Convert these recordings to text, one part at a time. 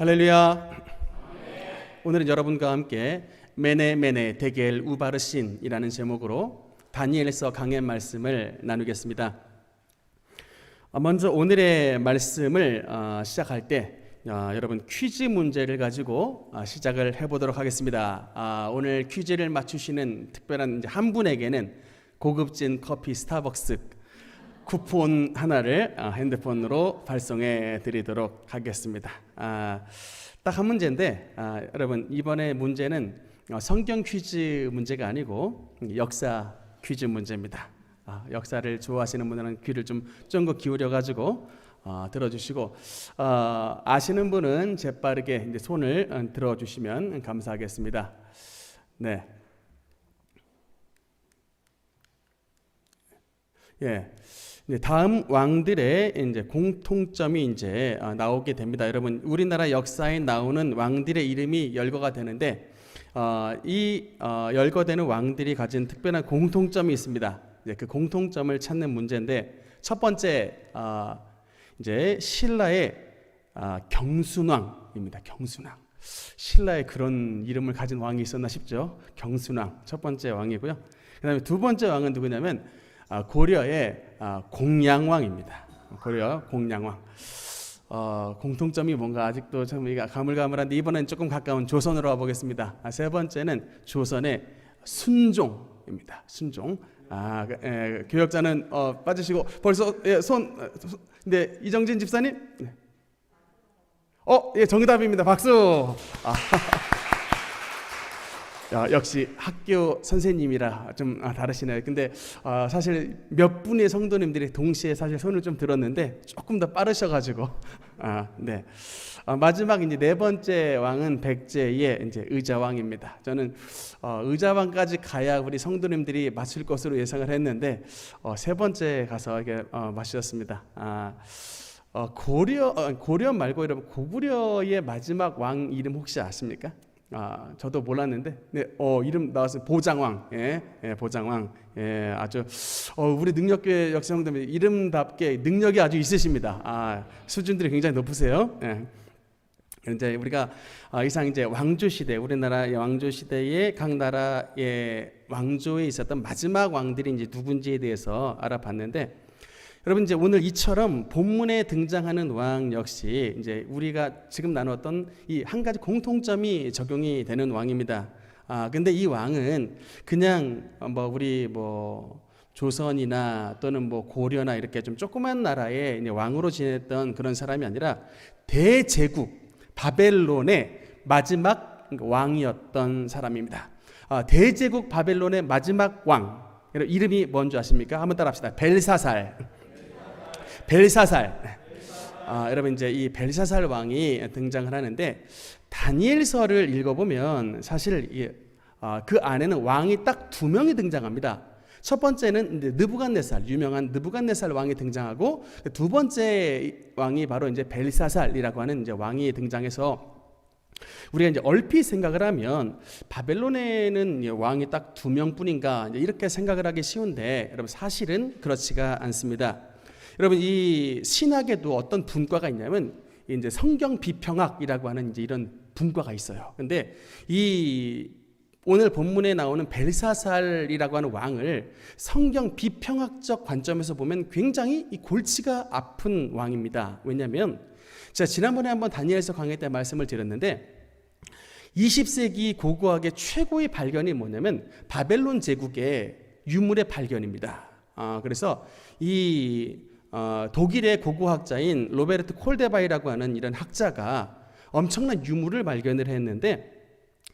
할렐루야. 오늘은 여러분과 함께 메네 데겔 우바르신이라는 제목으로 다니엘서 강의 말씀을 나누겠습니다. 먼저 오늘의 말씀을 시작할 때 여러분 퀴즈 문제를 가지고 시작을 해보도록 하겠습니다. 오늘 퀴즈를 맞추시는 특별한 한 분에게는 고급진 커피 스타벅스 쿠폰 하나를 핸드폰으로 발송해 드리도록 하겠습니다. 딱 한 문제인데 여러분 이번에 문제는 성경 퀴즈 문제가 아니고 역사 퀴즈 문제입니다. 역사를 좋아하시는 분들은 귀를 좀 쫑긋 기울여 가지고 들어주시고 아시는 분은 재빠르게 이제 손을 들어주시면 감사하겠습니다. 네. 예. 다음 왕들의 이제 공통점이 이제 나오게 됩니다. 여러분, 우리나라 역사에 나오는 왕들의 이름이 열거가 되는데 이 열거되는 왕들이 가진 특별한 공통점이 있습니다. 그 공통점을 찾는 문제인데 첫 번째 이제 신라의 경순왕입니다. 경순왕. 신라에 그런 이름을 가진 왕이 있었나 싶죠. 경순왕 첫 번째 왕이고요. 그다음에 두 번째 왕은 누구냐면 고려의 공양왕입니다. 고려 공양왕. 공통점이 뭔가 아직도 참 가물가물한데 이번엔 조금 가까운 조선으로 와보겠습니다. 세 번째는 조선의 순종입니다. 순종. 교역자는 빠지시고 벌써 네, 이정진 집사님. 네. 예, 정답입니다. 박수. 역시 학교 선생님이라 좀 다르시네요. 근데 사실 몇 분의 성도님들이 동시에 사실 손을 좀 들었는데 조금 더 빠르셔가지고 네. 마지막 이제 네 번째 왕은 백제의 이제 의자왕입니다. 저는 의자왕까지 가야 우리 성도님들이 맞출 것으로 예상을 했는데 세 번째 가서 이게 맞추셨습니다. 고려 말고 여러분 고구려의 마지막 왕 이름 혹시 아십니까? 저도 몰랐는데, 네, 이름 나왔어요. 보장왕, 보장왕, 아주 우리 능력교회 역사형들 이름답게 능력이 아주 있으십니다. 수준들이 굉장히 높으세요. 이제 우리가 이상 이제 왕조 시대, 우리나라의 왕조 시대의 각 나라의 왕조에 있었던 마지막 왕들이 이제 누군지에 대해서 알아봤는데. 여러분 이제 오늘 이처럼 본문에 등장하는 왕 역시 이제 우리가 지금 나눴던 이 한 가지 공통점이 적용이 되는 왕입니다. 근데 이 왕은 그냥 우리 조선이나 또는 고려나 이렇게 좀 조그만 나라의 이제 왕으로 지냈던 그런 사람이 아니라 대제국 바벨론의 마지막 왕이었던 사람입니다. 대제국 바벨론의 마지막 왕 이름이 뭔지 아십니까? 한번 따라합시다. 벨사살. 여러분 이제 이 벨사살 왕이 등장을 하는데 다니엘서를 읽어보면 사실 그 안에는 왕이 딱 두 명이 등장합니다. 첫 번째는 느부갓네살, 유명한 느부갓네살 왕이 등장하고 두 번째 왕이 바로 이제 벨사살이라고 하는 이제 왕이 등장해서 우리가 이제 얼핏 생각을 하면 바벨론에는 왕이 딱 두 명뿐인가 이렇게 생각을 하기 쉬운데 여러분 사실은 그렇지가 않습니다. 여러분 이 신학에도 어떤 분과가 있냐면 이제 성경 비평학이라고 하는 이제 이런 분과가 있어요. 근데 이 오늘 본문에 나오는 벨사살이라고 하는 왕을 성경 비평학적 관점에서 보면 굉장히 이 골치가 아픈 왕입니다. 왜냐하면 제가 지난번에 한번 다니엘서 강의 때 말씀을 드렸는데 20세기 고고학의 최고의 발견이 뭐냐면 바벨론 제국의 유물의 발견입니다. 그래서 이 독일의 고고학자인 로베르트 콜데바이라고 하는 이런 학자가 엄청난 유물을 발견을 했는데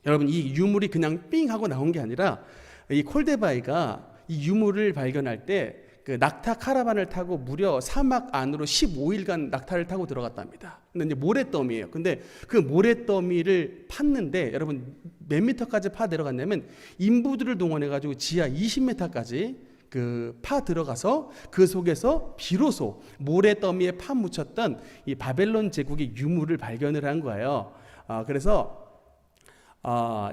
여러분 이 유물이 그냥 삥 하고 나온 게 아니라 이 콜데바이가 이 유물을 발견할 때 그 낙타 카라반을 타고 무려 사막 안으로 15일간 낙타를 타고 들어갔답니다. 근데 이제 모래더미예요. 근데 그 모래더미를 팠는데 여러분 몇 미터까지 파 들어갔냐면 인부들을 동원해 가지고 지하 20m까지 파 들어가서 그 속에서 비로소 모래더미에 파 묻혔던 이 바벨론 제국의 유물을 발견을 한 거예요. 그래서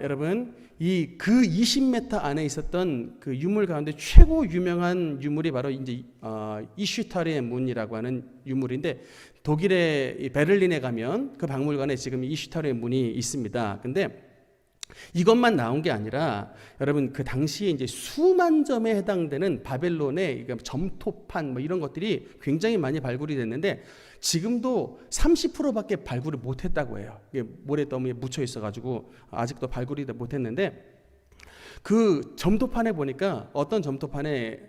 여러분 그 20m 안에 있었던 그 유물 가운데 최고 유명한 유물이 바로 이제 이슈타르의 문이라고 하는 유물인데 독일의 이 베를린에 가면 그 박물관에 지금 이슈타르의 문이 있습니다. 근데 이것만 나온 게 아니라 여러분 그 당시에 이제 수만 점에 해당되는 바벨론의 점토판 뭐 이런 것들이 굉장히 많이 발굴이 됐는데 지금도 30%밖에 발굴을 못했다고 해요. 이게 모래더미에 묻혀 있어가지고 아직도 발굴이 못했는데 그 점토판에 보니까 어떤 점토판에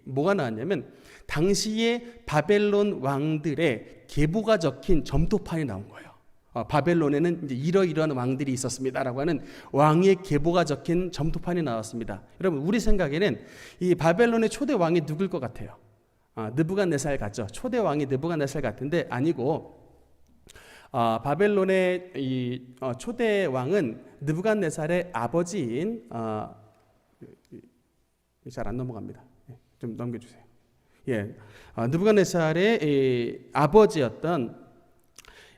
뭐가 나왔냐면 당시에 바벨론 왕들의 계보가 적힌 점토판이 나온 거예요. 바벨론에는 이제 이러이러한 왕들이 있었습니다라고 하는 왕의 계보가 적힌 점토판이 나왔습니다. 여러분 우리 생각에는 이 바벨론의 초대 왕이 누굴 것 같아요? 느부갓네살 같죠. 초대 왕이 느부갓네살 같은데 아니고 바벨론의 이 초대 왕은 느부갓네살의 아버지인 잘 안 넘어갑니다. 좀 넘겨주세요. 느부갓네살의 아버지였던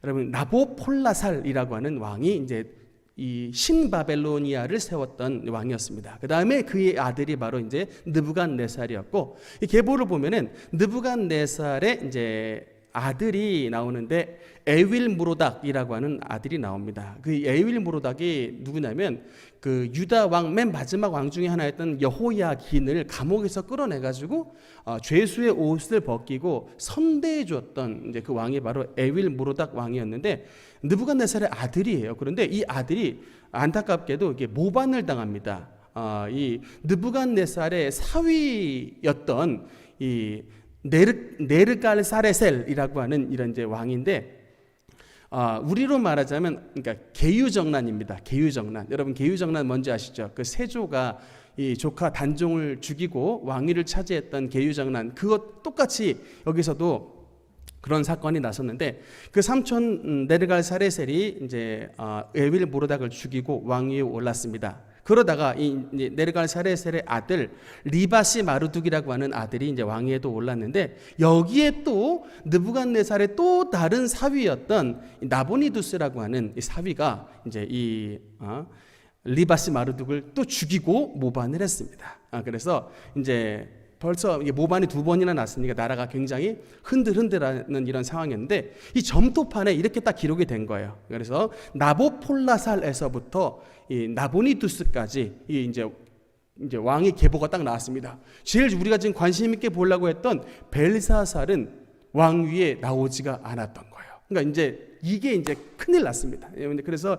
여러분 나보폴라살이라고 하는 왕이 이제 이 신바벨로니아를 세웠던 왕이었습니다. 그 다음에 그의 아들이 바로 이제 느부갓네살이었고 이 계보를 보면은 느부갓네살의 이제 아들이 나오는데 에윌무로닥이라고 하는 아들이 나옵니다. 그 에윌무로닥이 누구냐면 그 유다 왕 맨 마지막 왕 중에 하나였던 여호야긴을 감옥에서 끌어내가지고 죄수의 옷을 벗기고 선대해 주었던 이제 그 왕이 바로 에윌무로닥 왕이었는데 느부갓네살의 아들이에요. 그런데 이 아들이 안타깝게도 이게 모반을 당합니다. 이 느부갓네살의 사위였던 이 네르갈사레셀이라고 하는 이런 이제 왕인데 우리로 말하자면 그러니까 계유정난입니다. 계유정난. 여러분 계유정난 뭔지 아시죠? 그 세조가 이 조카 단종을 죽이고 왕위를 차지했던 계유정난 그것 똑같이 여기서도 그런 사건이 났었는데 그 삼촌 네르갈사레셀이 이제 에윌무로닥을 죽이고 왕위에 올랐습니다. 그러다가 이 네르갈사레셀의 아들 리바시 마르둑이라고 하는 아들이 이제 왕위에도 올랐는데 여기에 또 느부갓네살의 또 다른 사위였던 나보니두스라고 하는 이 사위가 이제 이 리바시 마르둑을 또 죽이고 모반을 했습니다. 그래서 이제 벌써 모반이 2번이나 났으니까 나라가 굉장히 흔들흔들하는 이런 상황이었는데 이 점토판에 이렇게 딱 기록이 된 거예요. 그래서 나보폴라살에서부터 이 나보니두스까지 이제 왕의 계보가 딱 나왔습니다. 제일 우리가 지금 관심 있게 보려고 했던 벨사살은 왕위에 나오지가 않았던 거예요. 그러니까 이게 이제 큰일 났습니다. 그래서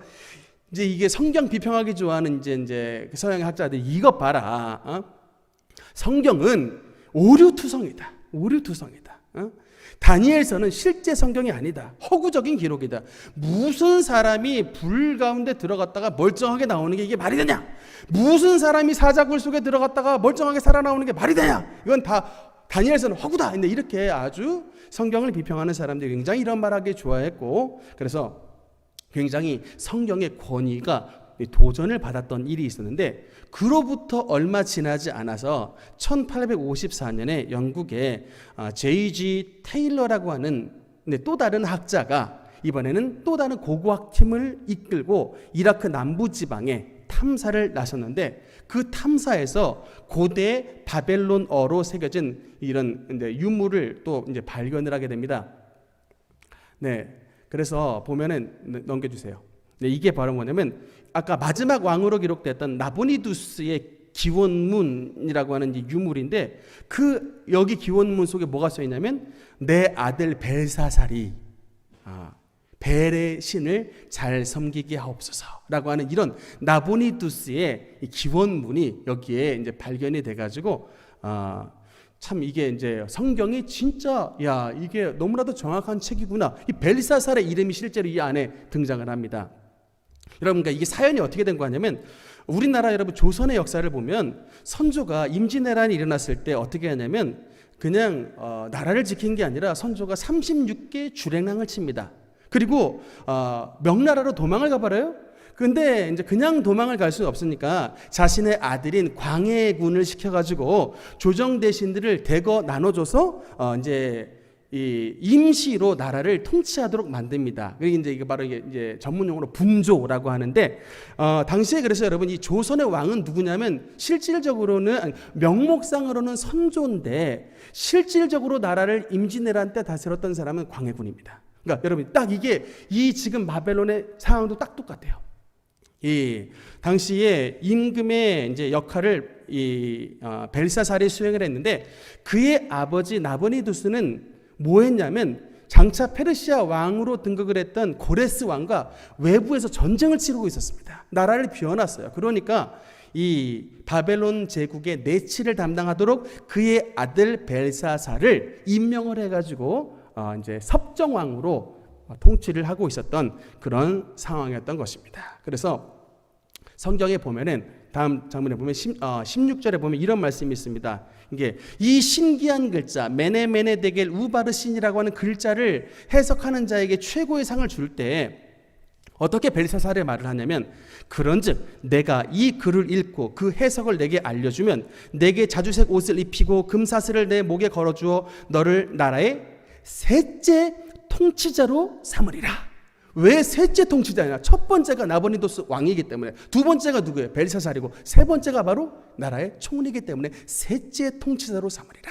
이제 이게 성경 비평하기 좋아하는 이제 서양 학자들이 이것 봐라. 성경은 오류투성이다. 오류투성이다. 다니엘서는 실제 성경이 아니다. 허구적인 기록이다. 무슨 사람이 불 가운데 들어갔다가 멀쩡하게 나오는 게 이게 말이 되냐? 무슨 사람이 사자굴 속에 들어갔다가 멀쩡하게 살아나오는 게 말이 되냐? 이건 다 다니엘서는 허구다. 근데 이렇게 아주 성경을 비평하는 사람들이 굉장히 이런 말하기 좋아했고 그래서 굉장히 성경의 권위가 도전을 받았던 일이 있었는데 그로부터 얼마 지나지 않아서 1854년에 영국의 J.G. 테일러라고 하는 또 다른 학자가 이번에는 또 다른 고고학팀을 이끌고 이라크 남부지방에 탐사를 나섰는데 그 탐사에서 고대 바벨론어로 새겨진 이런 유물을 또 이제 발견을 하게 됩니다. 그래서 보면은 넘겨주세요. 이게 바로 뭐냐면 아까 마지막 왕으로 기록됐던 나보니두스의 기원문이라고 하는 이 유물인데 그 여기 기원문 속에 뭐가 써 있냐면 내 아들 벨사살이 벨의 신을 잘 섬기게 하옵소서라고 하는 이런 나보니두스의 이 기원문이 여기에 이제 발견이 돼가지고 참 이게 이제 성경이 진짜 이게 너무나도 정확한 책이구나. 이 벨사살의 이름이 실제로 이 안에 등장을 합니다. 여러분, 그러니까 이게 사연이 어떻게 된 거냐면 우리나라 여러분 조선의 역사를 보면 선조가 임진왜란이 일어났을 때 어떻게 하냐면 그냥 나라를 지킨 게 아니라 선조가 36개 주랭랑을 칩니다. 그리고 명나라로 도망을 가버려요. 근데 이제 그냥 도망을 갈 수는 없으니까 자신의 아들인 광해군을 시켜가지고 조정 대신들을 대거 나눠줘서 이제 이 임시로 나라를 통치하도록 만듭니다. 그게 이제 바로 이제 전문용어로 분조라고 하는데, 당시에 그래서 여러분 이 조선의 왕은 누구냐면 실질적으로는 명목상으로는 선조인데 실질적으로 나라를 임진왜란 때 다스렸던 사람은 광해군입니다. 그러니까 여러분 딱 이게 이 지금 바벨론의 상황도 딱 똑같아요. 이 당시에 임금의 이제 역할을 벨사살이 수행을 했는데 그의 아버지 나보니두스는 뭐 했냐면 장차 페르시아 왕으로 등극을 했던 고레스 왕과 외부에서 전쟁을 치르고 있었습니다. 나라를 비워놨어요. 그러니까 이 바벨론 제국의 내치를 담당하도록 그의 아들 벨사살을 임명을 해가지고 이제 섭정왕으로 통치를 하고 있었던 그런 상황이었던 것입니다. 그래서 성경에 보면은 다음 장면에 보면 16절에 보면 이런 말씀이 있습니다. 이게 이 신기한 글자 메네메네 데겔 우바르신이라고 하는 글자를 해석하는 자에게 최고의 상을 줄 때 어떻게 벨사살의 말을 하냐면, 그런즉 내가 이 글을 읽고 그 해석을 내게 알려주면 내게 자주색 옷을 입히고 금사슬을 내 목에 걸어주어 너를 나라의 셋째 통치자로 삼으리라. 왜 셋째 통치자냐? 첫 번째가 나보니도스 왕이기 때문에, 두 번째가 누구예요? 벨사살이고, 세 번째가 바로 나라의 총리이기 때문에 셋째 통치자로 삼으리라.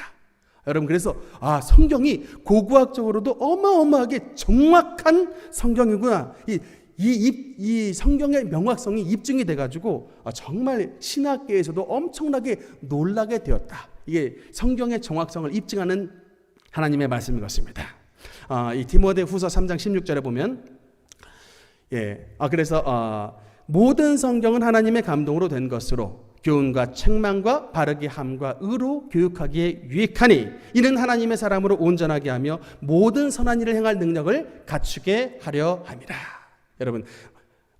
여러분, 그래서 성경이 고고학적으로도 어마어마하게 정확한 성경이구나. 이 성경의 명확성이 입증이 돼가지고 정말 신학계에서도 엄청나게 놀라게 되었다. 이게 성경의 정확성을 입증하는 하나님의 말씀인 것입니다. 이 디모데후서 3장 16절에 보면 그래서 모든 성경은 하나님의 감동으로 된 것으로 교훈과 책망과 바르게 함과 의로 교육하기에 유익하니 이는 하나님의 사람으로 온전하게 하며 모든 선한 일을 행할 능력을 갖추게 하려 함이라. 여러분,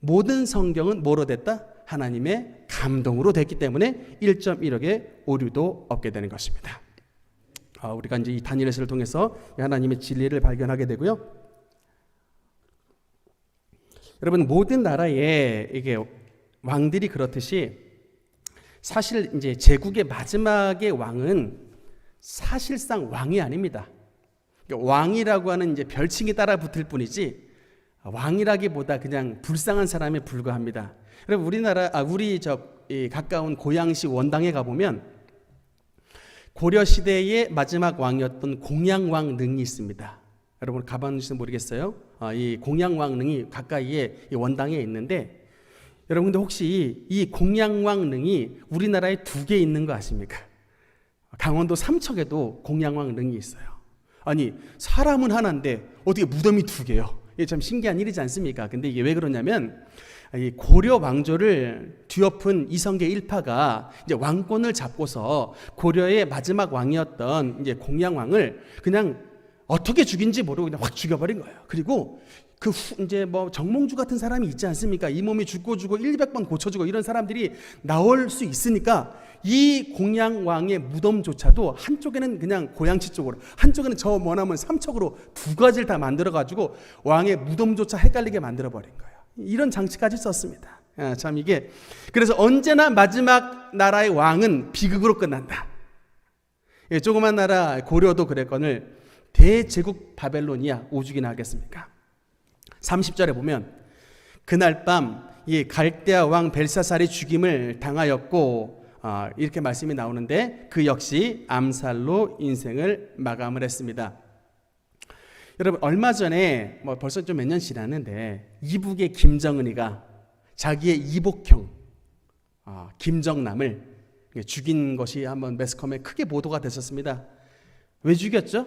모든 성경은 뭐로 됐다? 하나님의 감동으로 됐기 때문에 1.1억의 오류도 없게 되는 것입니다. 우리가 이제 이 다니엘서를 통해서 하나님의 진리를 발견하게 되고요. 여러분, 모든 나라에 이게 왕들이 그렇듯이 사실 이제 제국의 마지막의 왕은 사실상 왕이 아닙니다. 왕이라고 하는 이제 별칭이 따라 붙을 뿐이지 왕이라기보다 그냥 불쌍한 사람에 불과합니다. 여러분, 우리 가까운 고양시 원당에 가보면 고려 시대의 마지막 왕이었던 공양왕릉이 있습니다. 여러분 가봤는지 모르겠어요. 이 공양왕릉이 가까이에 이 원당에 있는데, 여러분 근데 혹시 이 공양왕릉이 우리나라에 2개 있는 거 아십니까? 강원도 삼척에도 공양왕릉이 있어요. 아니, 사람은 하나인데 어떻게 무덤이 2개요? 이게 참 신기한 일이지 않습니까? 근데 이게 왜 그러냐면 이 고려 왕조를 뒤엎은 이성계 일파가 이제 왕권을 잡고서 고려의 마지막 왕이었던 이제 공양왕을 그냥 어떻게 죽인지 모르고 그냥 확 죽여버린 거예요. 그리고 이제 정몽주 같은 사람이 있지 않습니까? 이 몸이 죽고 100번 고쳐주고 이런 사람들이 나올 수 있으니까 이 공양왕의 무덤조차도 한쪽에는 그냥 고양시 쪽으로, 한쪽에는 저 머나먼 삼척으로 2가지를 다 만들어가지고 왕의 무덤조차 헷갈리게 만들어버린 거예요. 이런 장치까지 썼습니다. 참 이게, 그래서 언제나 마지막 나라의 왕은 비극으로 끝난다. 조그만 나라 고려도 그랬거늘 대제국 바벨론이야 오죽이나 하겠습니까? 30절에 보면 그날 밤 이 갈대아 왕 벨사살이 죽임을 당하였고, 이렇게 말씀이 나오는데 그 역시 암살로 인생을 마감을 했습니다. 여러분, 얼마 전에 벌써 좀 몇 년 지났는데 이북의 김정은이가 자기의 이복형 김정남을 죽인 것이 한번 매스컴에 크게 보도가 됐었습니다. 왜 죽였죠?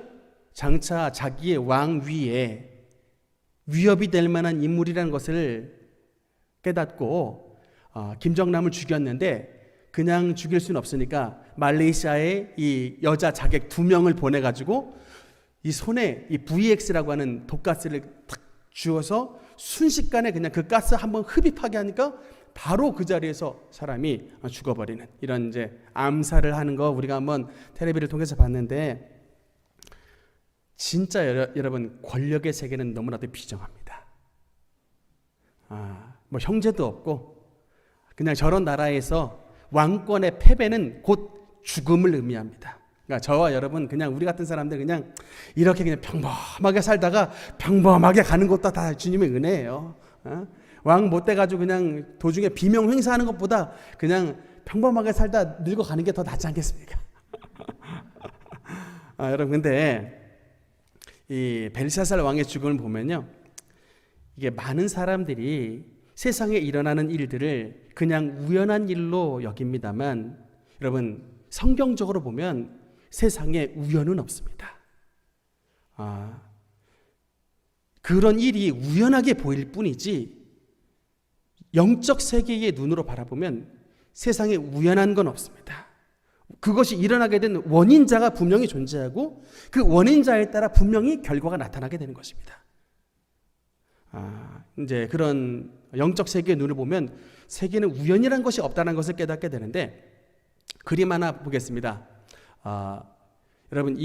장차 자기의 왕위에 위협이 될 만한 인물이라는 것을 깨닫고 김정남을 죽였는데, 그냥 죽일 수는 없으니까 말레이시아에 이 여자 자객 2명을 보내가지고 이 손에 이 VX라고 하는 독가스를 탁 쥐어서 순식간에 그냥 그 가스 한번 흡입하게 하니까 바로 그 자리에서 사람이 죽어버리는 이런 이제 암살을 하는 거 우리가 한번 텔레비를 통해서 봤는데, 진짜 여러분 권력의 세계는 너무나도 비정합니다. 형제도 없고 그냥 저런 나라에서 왕권의 패배는 곧 죽음을 의미합니다. 그러니까 저와 여러분 그냥 우리 같은 사람들 그냥 이렇게 그냥 평범하게 살다가 평범하게 가는 것도 다 주님의 은혜예요. 왕 못 돼가지고 그냥 도중에 비명 행사하는 것보다 그냥 평범하게 살다 늙어가는 게 더 낫지 않겠습니까? 여러분 근데 이 벨사살 왕의 죽음을 보면요, 이게 많은 사람들이 세상에 일어나는 일들을 그냥 우연한 일로 여깁니다만, 여러분 성경적으로 보면 세상에 우연은 없습니다. 그런 일이 우연하게 보일 뿐이지 영적 세계의 눈으로 바라보면 세상에 우연한 건 없습니다. 그것이 일어나게 된 원인자가 분명히 존재하고 그 원인자에 따라 분명히 결과가 나타나게 되는 것입니다. 이제 그런 영적 세계의 눈을 보면 세계는 우연이라는 것이 없다는 것을 깨닫게 되는데, 그림 하나 보겠습니다. 여러분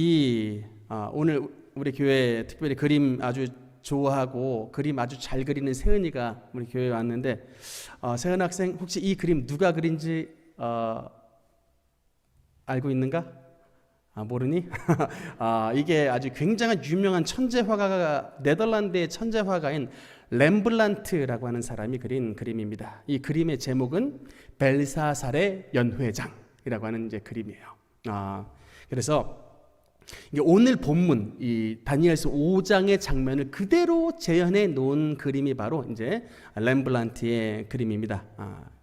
오늘 우리 교회에 특별히 그림 아주 좋아하고 그림 아주 잘 그리는 세은이가 우리 교회에 왔는데, 세은 학생 혹시 이 그림 누가 그린지 알고 있는가? 모르니? 이게 아주 굉장한 유명한 천재 화가가, 네덜란드의 천재 화가인 렘블란트라고 하는 사람이 그린 그림입니다. 이 그림의 제목은 벨사살의 연회장이라고 하는 이제 그림이에요. 그래서 이게 오늘 본문 이 다니엘서 5장의 장면을 그대로 재현해 놓은 그림이 바로 이제 렘블란트의 그림입니다.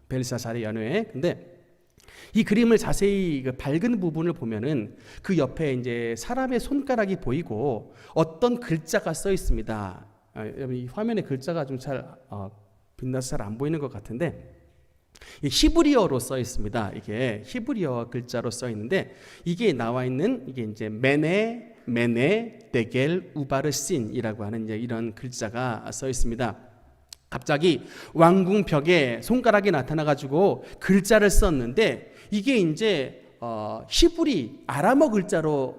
벨사살의 연회. 근데 이 그림을 자세히 밝은 부분을 보면은 그 옆에 이제 사람의 손가락이 보이고 어떤 글자가 써 있습니다. 여러분 이 화면에 글자가 좀 잘 빛나서 잘 안 보이는 것 같은데, 히브리어로 써 있습니다. 이게 히브리어 글자로 써 있는데, 이게 나와 있는 이게 이제 메네 데겔 우바르신이라고 하는 이제 이런 글자가 써 있습니다. 갑자기 왕궁 벽에 손가락이 나타나 가지고 글자를 썼는데, 이게 이제 히브리 아람어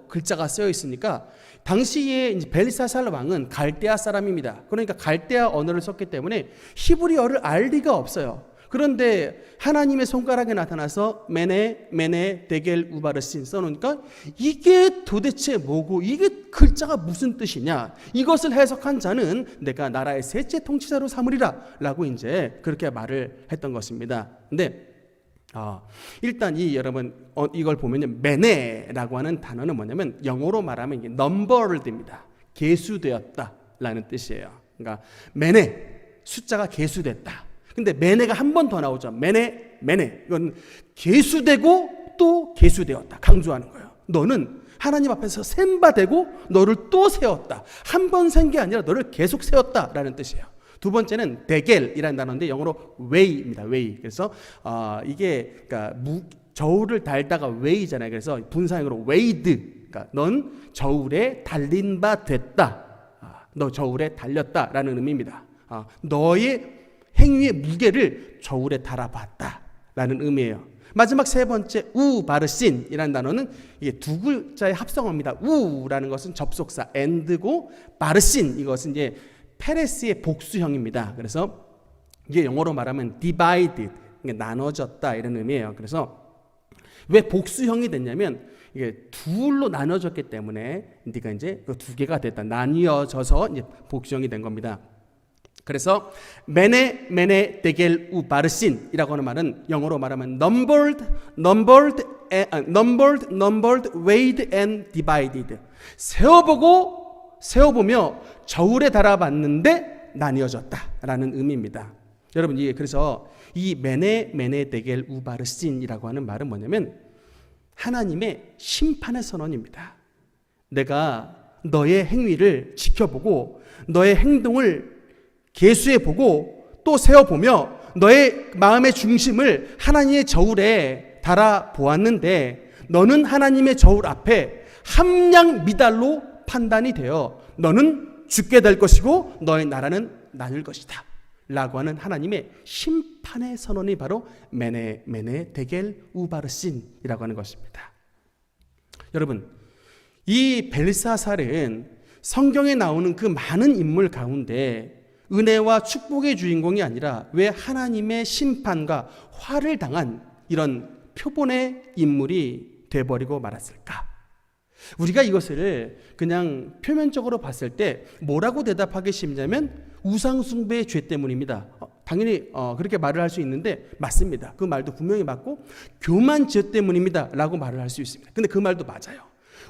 글자가 쓰여 있으니까 당시에 이제 벨사살 왕은 갈대아 사람입니다. 그러니까 갈대아 언어를 썼기 때문에 히브리어를 알 리가 없어요. 그런데 하나님의 손가락에 나타나서 메네 데겔 우바르신 써놓으니까 이게 도대체 뭐고 이게 글자가 무슨 뜻이냐, 이것을 해석한 자는 내가 나라의 셋째 통치자로 삼으리라 라고 이제 그렇게 말을 했던 것입니다. 근데 일단 여러분 이걸 보면요, 메네라고 하는 단어는 뭐냐면 영어로 말하면 이게 numbered입니다. 계수되었다라는 뜻이에요. 그러니까 메네, 숫자가 계수됐다. 근데 메네가 한 번 더 나오죠. 메네. 이건 계수되고 또 계수되었다. 강조하는 거예요. 너는 하나님 앞에서 셈바되고 너를 또 세웠다. 한 번 센 게 아니라 너를 계속 세웠다라는 뜻이에요. 두 번째는 데겔이라는 단어인데 영어로 웨이입니다. 웨이. 그래서 이게 그러니까 저울을 달다가 웨이잖아요. 그래서 분사형으로 웨이드. 그러니까 넌 저울에 달린 바 됐다. 너 저울에 달렸다라는 의미입니다. 너의 행위의 무게를 저울에 달아봤다라는 의미예요. 마지막 세 번째 우바르신이라는 단어는 이게 두 글자의 합성어입니다. 우라는 것은 접속사 and고 바르신 이것은 이제 페레스의 복수형입니다. 그래서 이게 영어로 말하면 divided, 나눠졌다 이런 의미예요. 그래서 왜 복수형이 됐냐면 이게 둘로 나눠졌기 때문에 네가 이제 그 두 개가 됐다, 나뉘어져서 이제 복수형이 된 겁니다. 그래서 메네 데겔 우바르신이라고 하는 말은 영어로 말하면 numbered, weighed and divided. 세어보며 저울에 달아봤는데 나뉘어졌다라는 의미입니다. 여러분 그래서 이 메네 데겔 우바르신이라고 하는 말은 뭐냐면 하나님의 심판의 선언입니다. 내가 너의 행위를 지켜보고 너의 행동을 계수해보고 또 세어보며 너의 마음의 중심을 하나님의 저울에 달아보았는데 너는 하나님의 저울 앞에 함량 미달로 판단이 되어 너는 죽게 될 것이고 너의 나라는 나눌 것이다 라고 하는 하나님의 심판의 선언이 바로 메네 데겔 우바르신이라고 하는 것입니다. 여러분 이 벨사살은 성경에 나오는 그 많은 인물 가운데 은혜와 축복의 주인공이 아니라 왜 하나님의 심판과 화를 당한 이런 표본의 인물이 돼버리고 말았을까? 우리가 이것을 그냥 표면적으로 봤을 때 뭐라고 대답하기 쉽냐면 우상숭배의 죄 때문입니다. 당연히 그렇게 말을 할 수 있는데 맞습니다. 그 말도 분명히 맞고 교만죄 때문입니다 라고 말을 할 수 있습니다. 근데 그 말도 맞아요.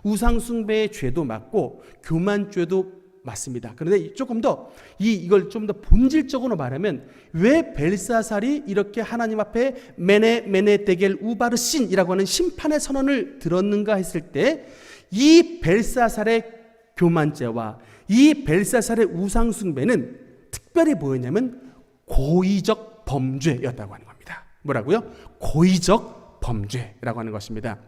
우상숭배의 죄도 맞고 교만죄도 맞습니다. 그런데 조금 더 이걸 좀 더 본질적으로 말하면 왜 벨사살이 이렇게 하나님 앞에 메네 데겔 우바르신이라고 하는 심판의 선언을 들었는가 했을 때 이 벨사살의 교만죄와 이 벨사살의 우상숭배는 특별히 뭐였냐면 고의적 범죄였다고 하는 겁니다. 뭐라고요? 고의적 범죄라고 하는 것입니다.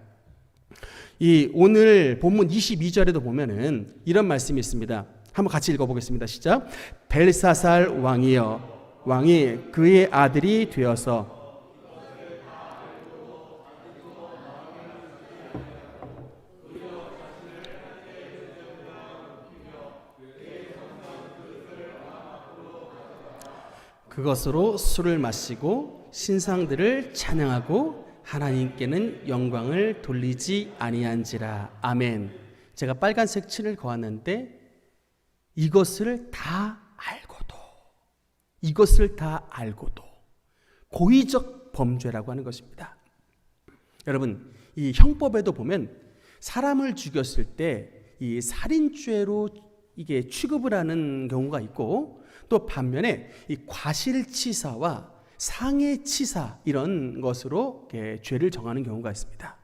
이 오늘 본문 22절에도 보면은 이런 말씀이 있습니다. 한번 같이 읽어보겠습니다. 시작. 벨사살 왕이여, 왕이 그의 아들이 되어서 그것으로 술을 마시고 신상들을 찬양하고 하나님께는 영광을 돌리지 아니한지라. 아멘. 제가 빨간색 칠을 그었는데 이것을 다 알고도 고의적 범죄라고 하는 것입니다. 여러분, 이 형법에도 보면 사람을 죽였을 때 이 살인죄로 이게 취급을 하는 경우가 있고, 또 반면에 이 과실치사와 상해치사 이런 것으로 죄를 정하는 경우가 있습니다.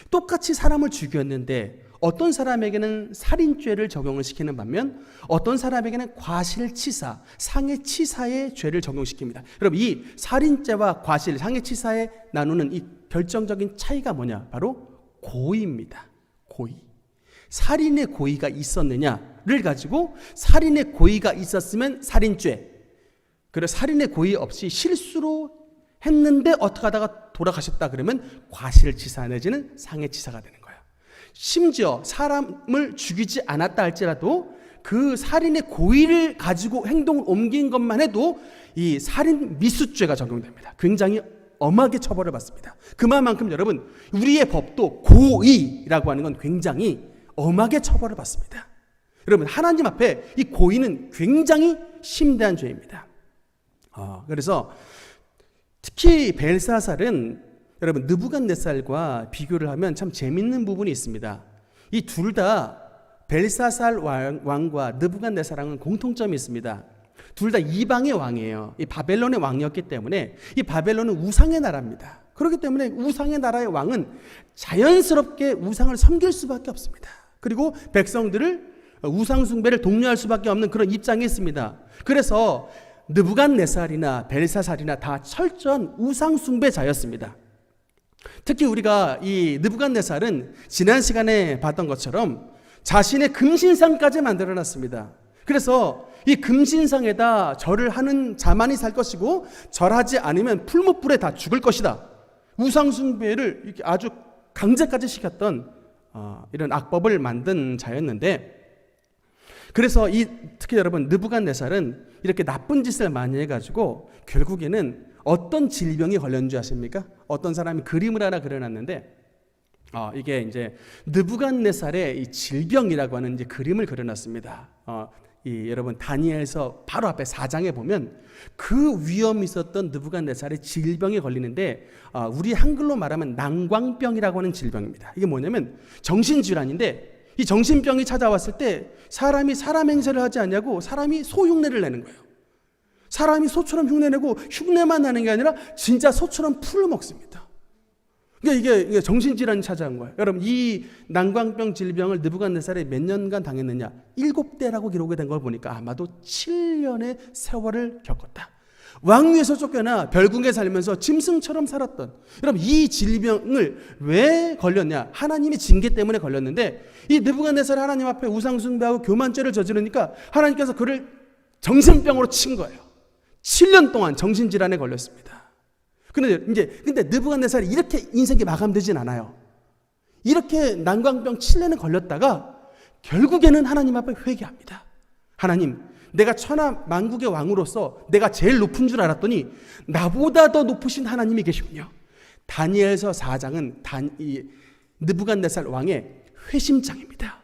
똑같이 사람을 죽였는데 어떤 사람에게는 살인죄를 적용을 시키는 반면 어떤 사람에게는 과실치사, 상해치사의 죄를 적용시킵니다. 여러분, 이 살인죄와 과실, 상해치사에 나누는 이 결정적인 차이가 뭐냐? 바로 고의입니다. 고의. 살인의 고의가 있었느냐를 가지고 살인의 고의가 있었으면 살인죄, 그리고 살인의 고의 없이 실수로 했는데 어떻게 하다가 돌아가셨다 그러면 과실치사 내지는 상해치사가 되는 거예요. 심지어 사람을 죽이지 않았다 할지라도 그 살인의 고의를 가지고 행동을 옮긴 것만 해도 이 살인 미수죄가 적용됩니다. 굉장히 엄하게 처벌을 받습니다. 그만큼 여러분, 우리의 법도 고의라고 하는 건 굉장히 엄하게 처벌을 받습니다. 여러분, 하나님 앞에 이 고의는 굉장히 심대한 죄입니다. 그래서 특히 벨사살은 여러분 느부갓네살과 비교를 하면 참 재밌는 부분이 있습니다. 이 둘 다 벨사살 왕과 느부갓네살 왕은 공통점이 있습니다. 둘 다 이방의 왕이에요. 이 바벨론의 왕이었기 때문에 이 바벨론은 우상의 나라입니다. 그렇기 때문에 우상의 나라의 왕은 자연스럽게 우상을 섬길 수밖에 없습니다. 그리고 백성들을 우상 숭배를 독려할 수밖에 없는 그런 입장이 있습니다. 그래서 느부갓네살이나 벨사살이나 다 철저한 우상 숭배자였습니다. 특히 우리가 이 느부갓네살은 지난 시간에 봤던 것처럼 자신의 금신상까지 만들어놨습니다. 그래서 이 금신상에다 절을 하는 자만이 살 것이고 절하지 않으면 풀무불에 다 죽을 것이다. 우상 숭배를 이렇게 아주 강제까지 시켰던 이런 악법을 만든 자였는데, 그래서 특히 여러분 느부갓네살은 이렇게 나쁜 짓을 많이 해가지고 결국에는 어떤 질병이 걸렸는지 아십니까? 어떤 사람이 그림을 하나 그려놨는데 이게 이제 느부갓네살의 이 질병이라고 하는 이제 그림을 그려놨습니다. 여러분 다니엘서 바로 앞에 4장에 보면 그 위험이 있었던 느부갓네살의 질병에 걸리는데 우리 한글로 말하면 난광병이라고 하는 질병입니다. 이게 뭐냐면 정신질환인데 이 정신병이 찾아왔을 때 사람이 사람 행세를 하지 않냐고 사람이 소 흉내를 내는 거예요. 사람이 소처럼 흉내내고 흉내만 나는 게 아니라 진짜 소처럼 풀을 먹습니다. 그러니까 이게 정신질환이 찾아온 거예요. 여러분, 이 난광병 질병을 느부갓네살이 몇 년간 당했느냐? 7대라고 기록이 된 걸 보니까 아마도 7년의 세월을 겪었다. 왕위에서 쫓겨나 별궁에 살면서 짐승처럼 살았던, 여러분 이 질병을 왜 걸렸냐? 하나님의 징계 때문에 걸렸는데 이 느부갓네살이 하나님 앞에 우상 숭배하고 교만죄를 저지르니까 하나님께서 그를 정신병으로 친 거예요. 7년 동안 정신질환에 걸렸습니다. 근데 느부갓네살이 이렇게 인생이 마감되진 않아요. 이렇게 난광병 7년에 걸렸다가 결국에는 하나님 앞에 회개합니다. 하나님, 내가 천하 만국의 왕으로서 내가 제일 높은 줄 알았더니 나보다 더 높으신 하나님이 계시군요. 다니엘서 4장은 느부갓네살 왕의 회심장입니다.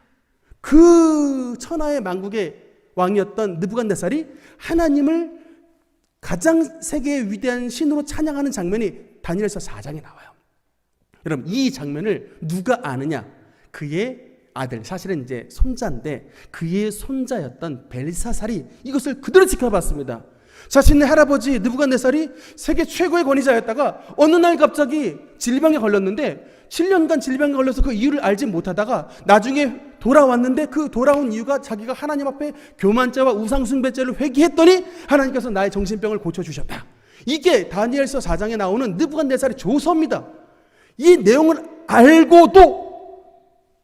그 천하의 만국의 왕이었던 느부갓네살이 하나님을 가장 세계의 위대한 신으로 찬양하는 장면이 다니엘서 4장에 나와요. 여러분, 이 장면을 누가 아느냐? 그의 아들, 사실은 이제 손자인데 그의 손자였던 벨사살이 이것을 그대로 지켜봤습니다. 자신의 할아버지 느부갓네살이 세계 최고의 권위자였다가 어느 날 갑자기 질병에 걸렸는데 7년간 질병에 걸려서 그 이유를 알지 못하다가 나중에 돌아왔는데 그 돌아온 이유가 자기가 하나님 앞에 교만죄와 우상숭배죄를 회개했더니 하나님께서 나의 정신병을 고쳐주셨다. 이게 다니엘서 4장에 나오는 느부갓네살의 조서입니다. 이 내용을 알고도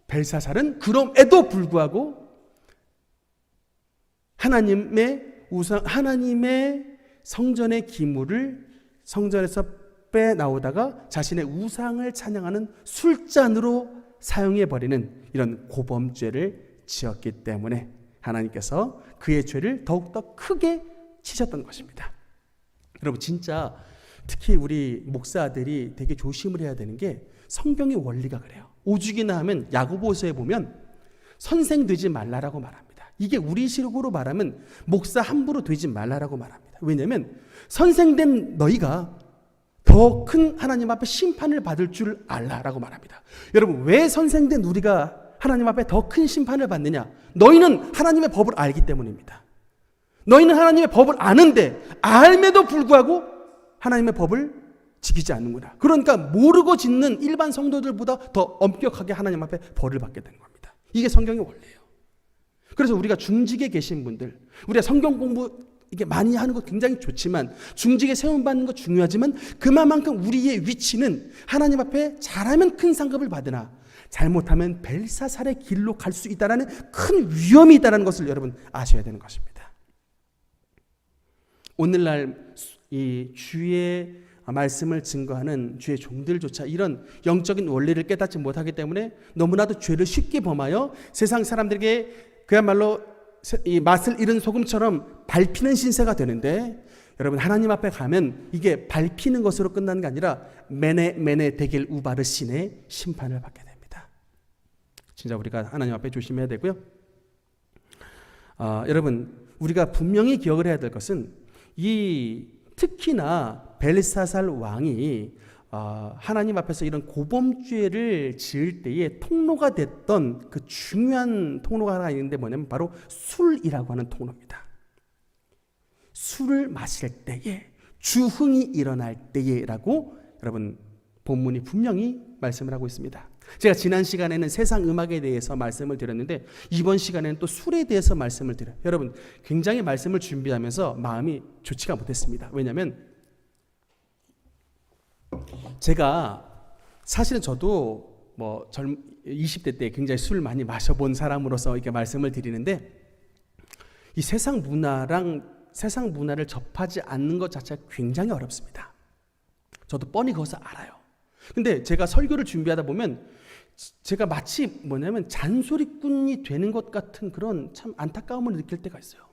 벨사살은 그럼에도 불구하고 하나님의 성전의 기물을 성전에서 빼나오다가 자신의 우상을 찬양하는 술잔으로 사용해버리는 이런 고범죄를 지었기 때문에 하나님께서 그의 죄를 더욱더 크게 치셨던 것입니다. 여러분, 진짜 특히 우리 목사들이 되게 조심을 해야 되는 게 성경의 원리가 그래요. 오죽이나 하면 야고보서에 보면 선생 되지 말라라고 말합니다. 이게 우리식으로 말하면 목사 함부로 되지 말라라고 말합니다. 왜냐하면 선생된 너희가 더 큰 하나님 앞에 심판을 받을 줄 알라라고 말합니다. 여러분, 왜 선생된 우리가 하나님 앞에 더 큰 심판을 받느냐? 너희는 하나님의 법을 알기 때문입니다. 너희는 하나님의 법을 아는데 알매도 불구하고 하나님의 법을 지키지 않는구나. 그러니까 모르고 짓는 일반 성도들보다 더 엄격하게 하나님 앞에 벌을 받게 되는 겁니다. 이게 성경의 원리예요. 그래서 우리가 중직에 계신 분들, 우리가 성경 공부 이게 많이 하는 거 굉장히 좋지만 중직에 세움받는 거 중요하지만 그만큼 우리의 위치는 하나님 앞에 잘하면 큰 상급을 받으나 잘못하면 벨사살의 길로 갈 수 있다는 큰 위험이 있다는 것을 여러분 아셔야 되는 것입니다. 오늘날 이 주의 말씀을 증거하는 주의 종들조차 이런 영적인 원리를 깨닫지 못하기 때문에 너무나도 죄를 쉽게 범하여 세상 사람들에게 그야말로 이 맛을 잃은 소금처럼 밟히는 신세가 되는데, 여러분, 하나님 앞에 가면 이게 밟히는 것으로 끝나는 게 아니라 메네 데겔 우바르신의 심판을 받게 됩니다. 진짜 우리가 하나님 앞에 조심해야 되고요. 여러분, 우리가 분명히 기억을 해야 될 것은 특히나 벨사살 왕이 하나님 앞에서 이런 고범죄를 지을 때에 통로가 됐던 그 중요한 통로가 하나 있는데 뭐냐면 바로 술이라고 하는 통로입니다. 술을 마실 때에, 주흥이 일어날 때에라고 여러분 본문이 분명히 말씀을 하고 있습니다. 제가 지난 시간에는 세상 음악에 대해서 말씀을 드렸는데 이번 시간에는 또 술에 대해서 말씀을 드려요. 여러분, 굉장히 말씀을 준비하면서 마음이 좋지가 못했습니다. 왜냐하면 제가 사실은 저도 20대 때 굉장히 술 많이 마셔본 사람으로서 이렇게 말씀을 드리는데 이 세상 문화를 접하지 않는 것 자체가 굉장히 어렵습니다. 저도 뻔히 그것을 알아요. 근데 제가 설교를 준비하다 보면 제가 마치 잔소리꾼이 되는 것 같은 그런 참 안타까움을 느낄 때가 있어요.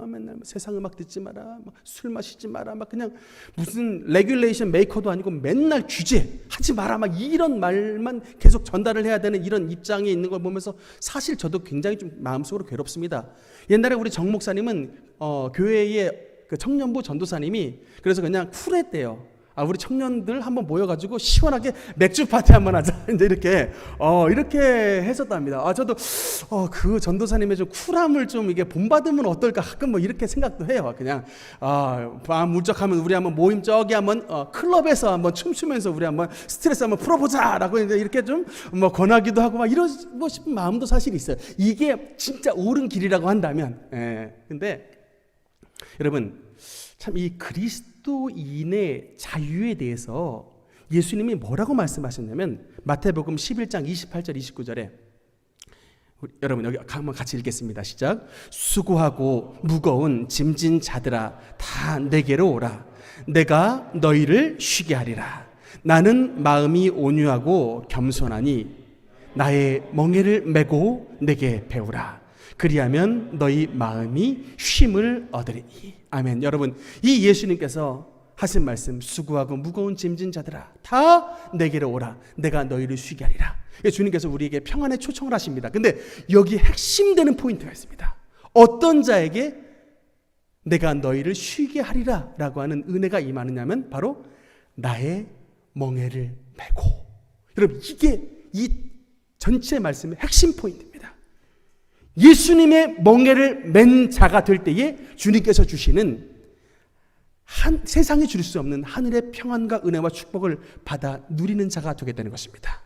맨날 세상 음악 듣지 마라, 술 마시지 마라, 그냥 무슨 레귤레이션 메이커도 아니고 맨날 규제하지 마라, 이런 말만 계속 전달을 해야 되는 이런 입장에 있는 걸 보면서 사실 저도 굉장히 좀 마음속으로 괴롭습니다. 옛날에 우리 정 목사님은 교회의 그 청년부 전도사님이 그래서 그냥 쿨했대요. 우리 청년들 한번 모여가지고 시원하게 맥주 파티 한번 하자. 이제 이렇게 했었답니다. 저도 그 전도사님의 좀 쿨함을 좀 이게 본받으면 어떨까 가끔 이렇게 생각도 해요. 그냥 밤 물적하면 우리 한번 모임 저기 한번 클럽에서 한번 춤추면서 우리 한번 스트레스 한번 풀어보자라고 이제 이렇게 좀 권하기도 하고 이러고 싶은 마음도 사실 있어요. 이게 진짜 옳은 길이라고 한다면. 근데 여러분, 참 이 그리스도인의 자유에 대해서 예수님이 뭐라고 말씀하셨냐면 마태복음 11장 28절 29절에 여러분 여기 한번 같이 읽겠습니다. 시작. 수고하고 무거운 짐진 자들아 다 내게로 오라. 내가 너희를 쉬게 하리라. 나는 마음이 온유하고 겸손하니 나의 멍에를 메고 내게 배우라. 그리하면 너희 마음이 쉼을 얻으리니. 아멘. 여러분, 이 예수님께서 하신 말씀, 수고하고 무거운 짐진 자들아 다 내게로 오라, 내가 너희를 쉬게 하리라. 주님께서 우리에게 평안의 초청을 하십니다. 근데 여기 핵심되는 포인트가 있습니다. 어떤 자에게 내가 너희를 쉬게 하리라 라고 하는 은혜가 임하느냐면 바로 나의 멍에를 메고. 여러분, 이게 이 전체 말씀의 핵심 포인트입니다. 예수님의 멍에를 맨 자가 될 때에 주님께서 주시는 세상이 줄 수 없는 하늘의 평안과 은혜와 축복을 받아 누리는 자가 되게 되는 것입니다.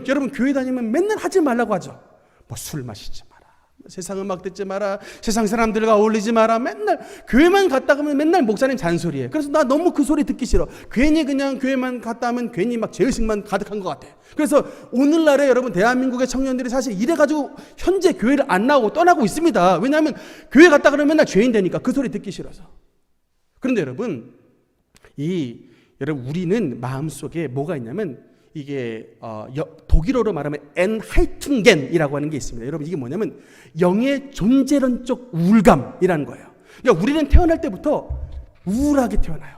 여러분, 교회 다니면 맨날 하지 말라고 하죠. 뭐 술 마시지 마라, 세상 음악 듣지 마라, 세상 사람들과 어울리지 마라. 맨날 교회만 갔다 가면 맨날 목사님 잔소리해. 그래서 나 너무 그 소리 듣기 싫어. 괜히 그냥 교회만 갔다 하면 괜히 막 죄의식만 가득한 것 같아. 그래서 오늘날에 여러분, 대한민국의 청년들이 사실 이래가지고 현재 교회를 안 나오고 떠나고 있습니다. 왜냐하면 교회 갔다 그러면 맨날 죄인 되니까, 그 소리 듣기 싫어서. 그런데 여러분, 우리는 마음속에 뭐가 있냐면, 이게 독일어로 말하면 엔하이튼겐이라고 하는 게 있습니다. 여러분, 이게 뭐냐면 영의 존재론적 우울감이라는 거예요. 그러니까 우리는 태어날 때부터 우울하게 태어나요.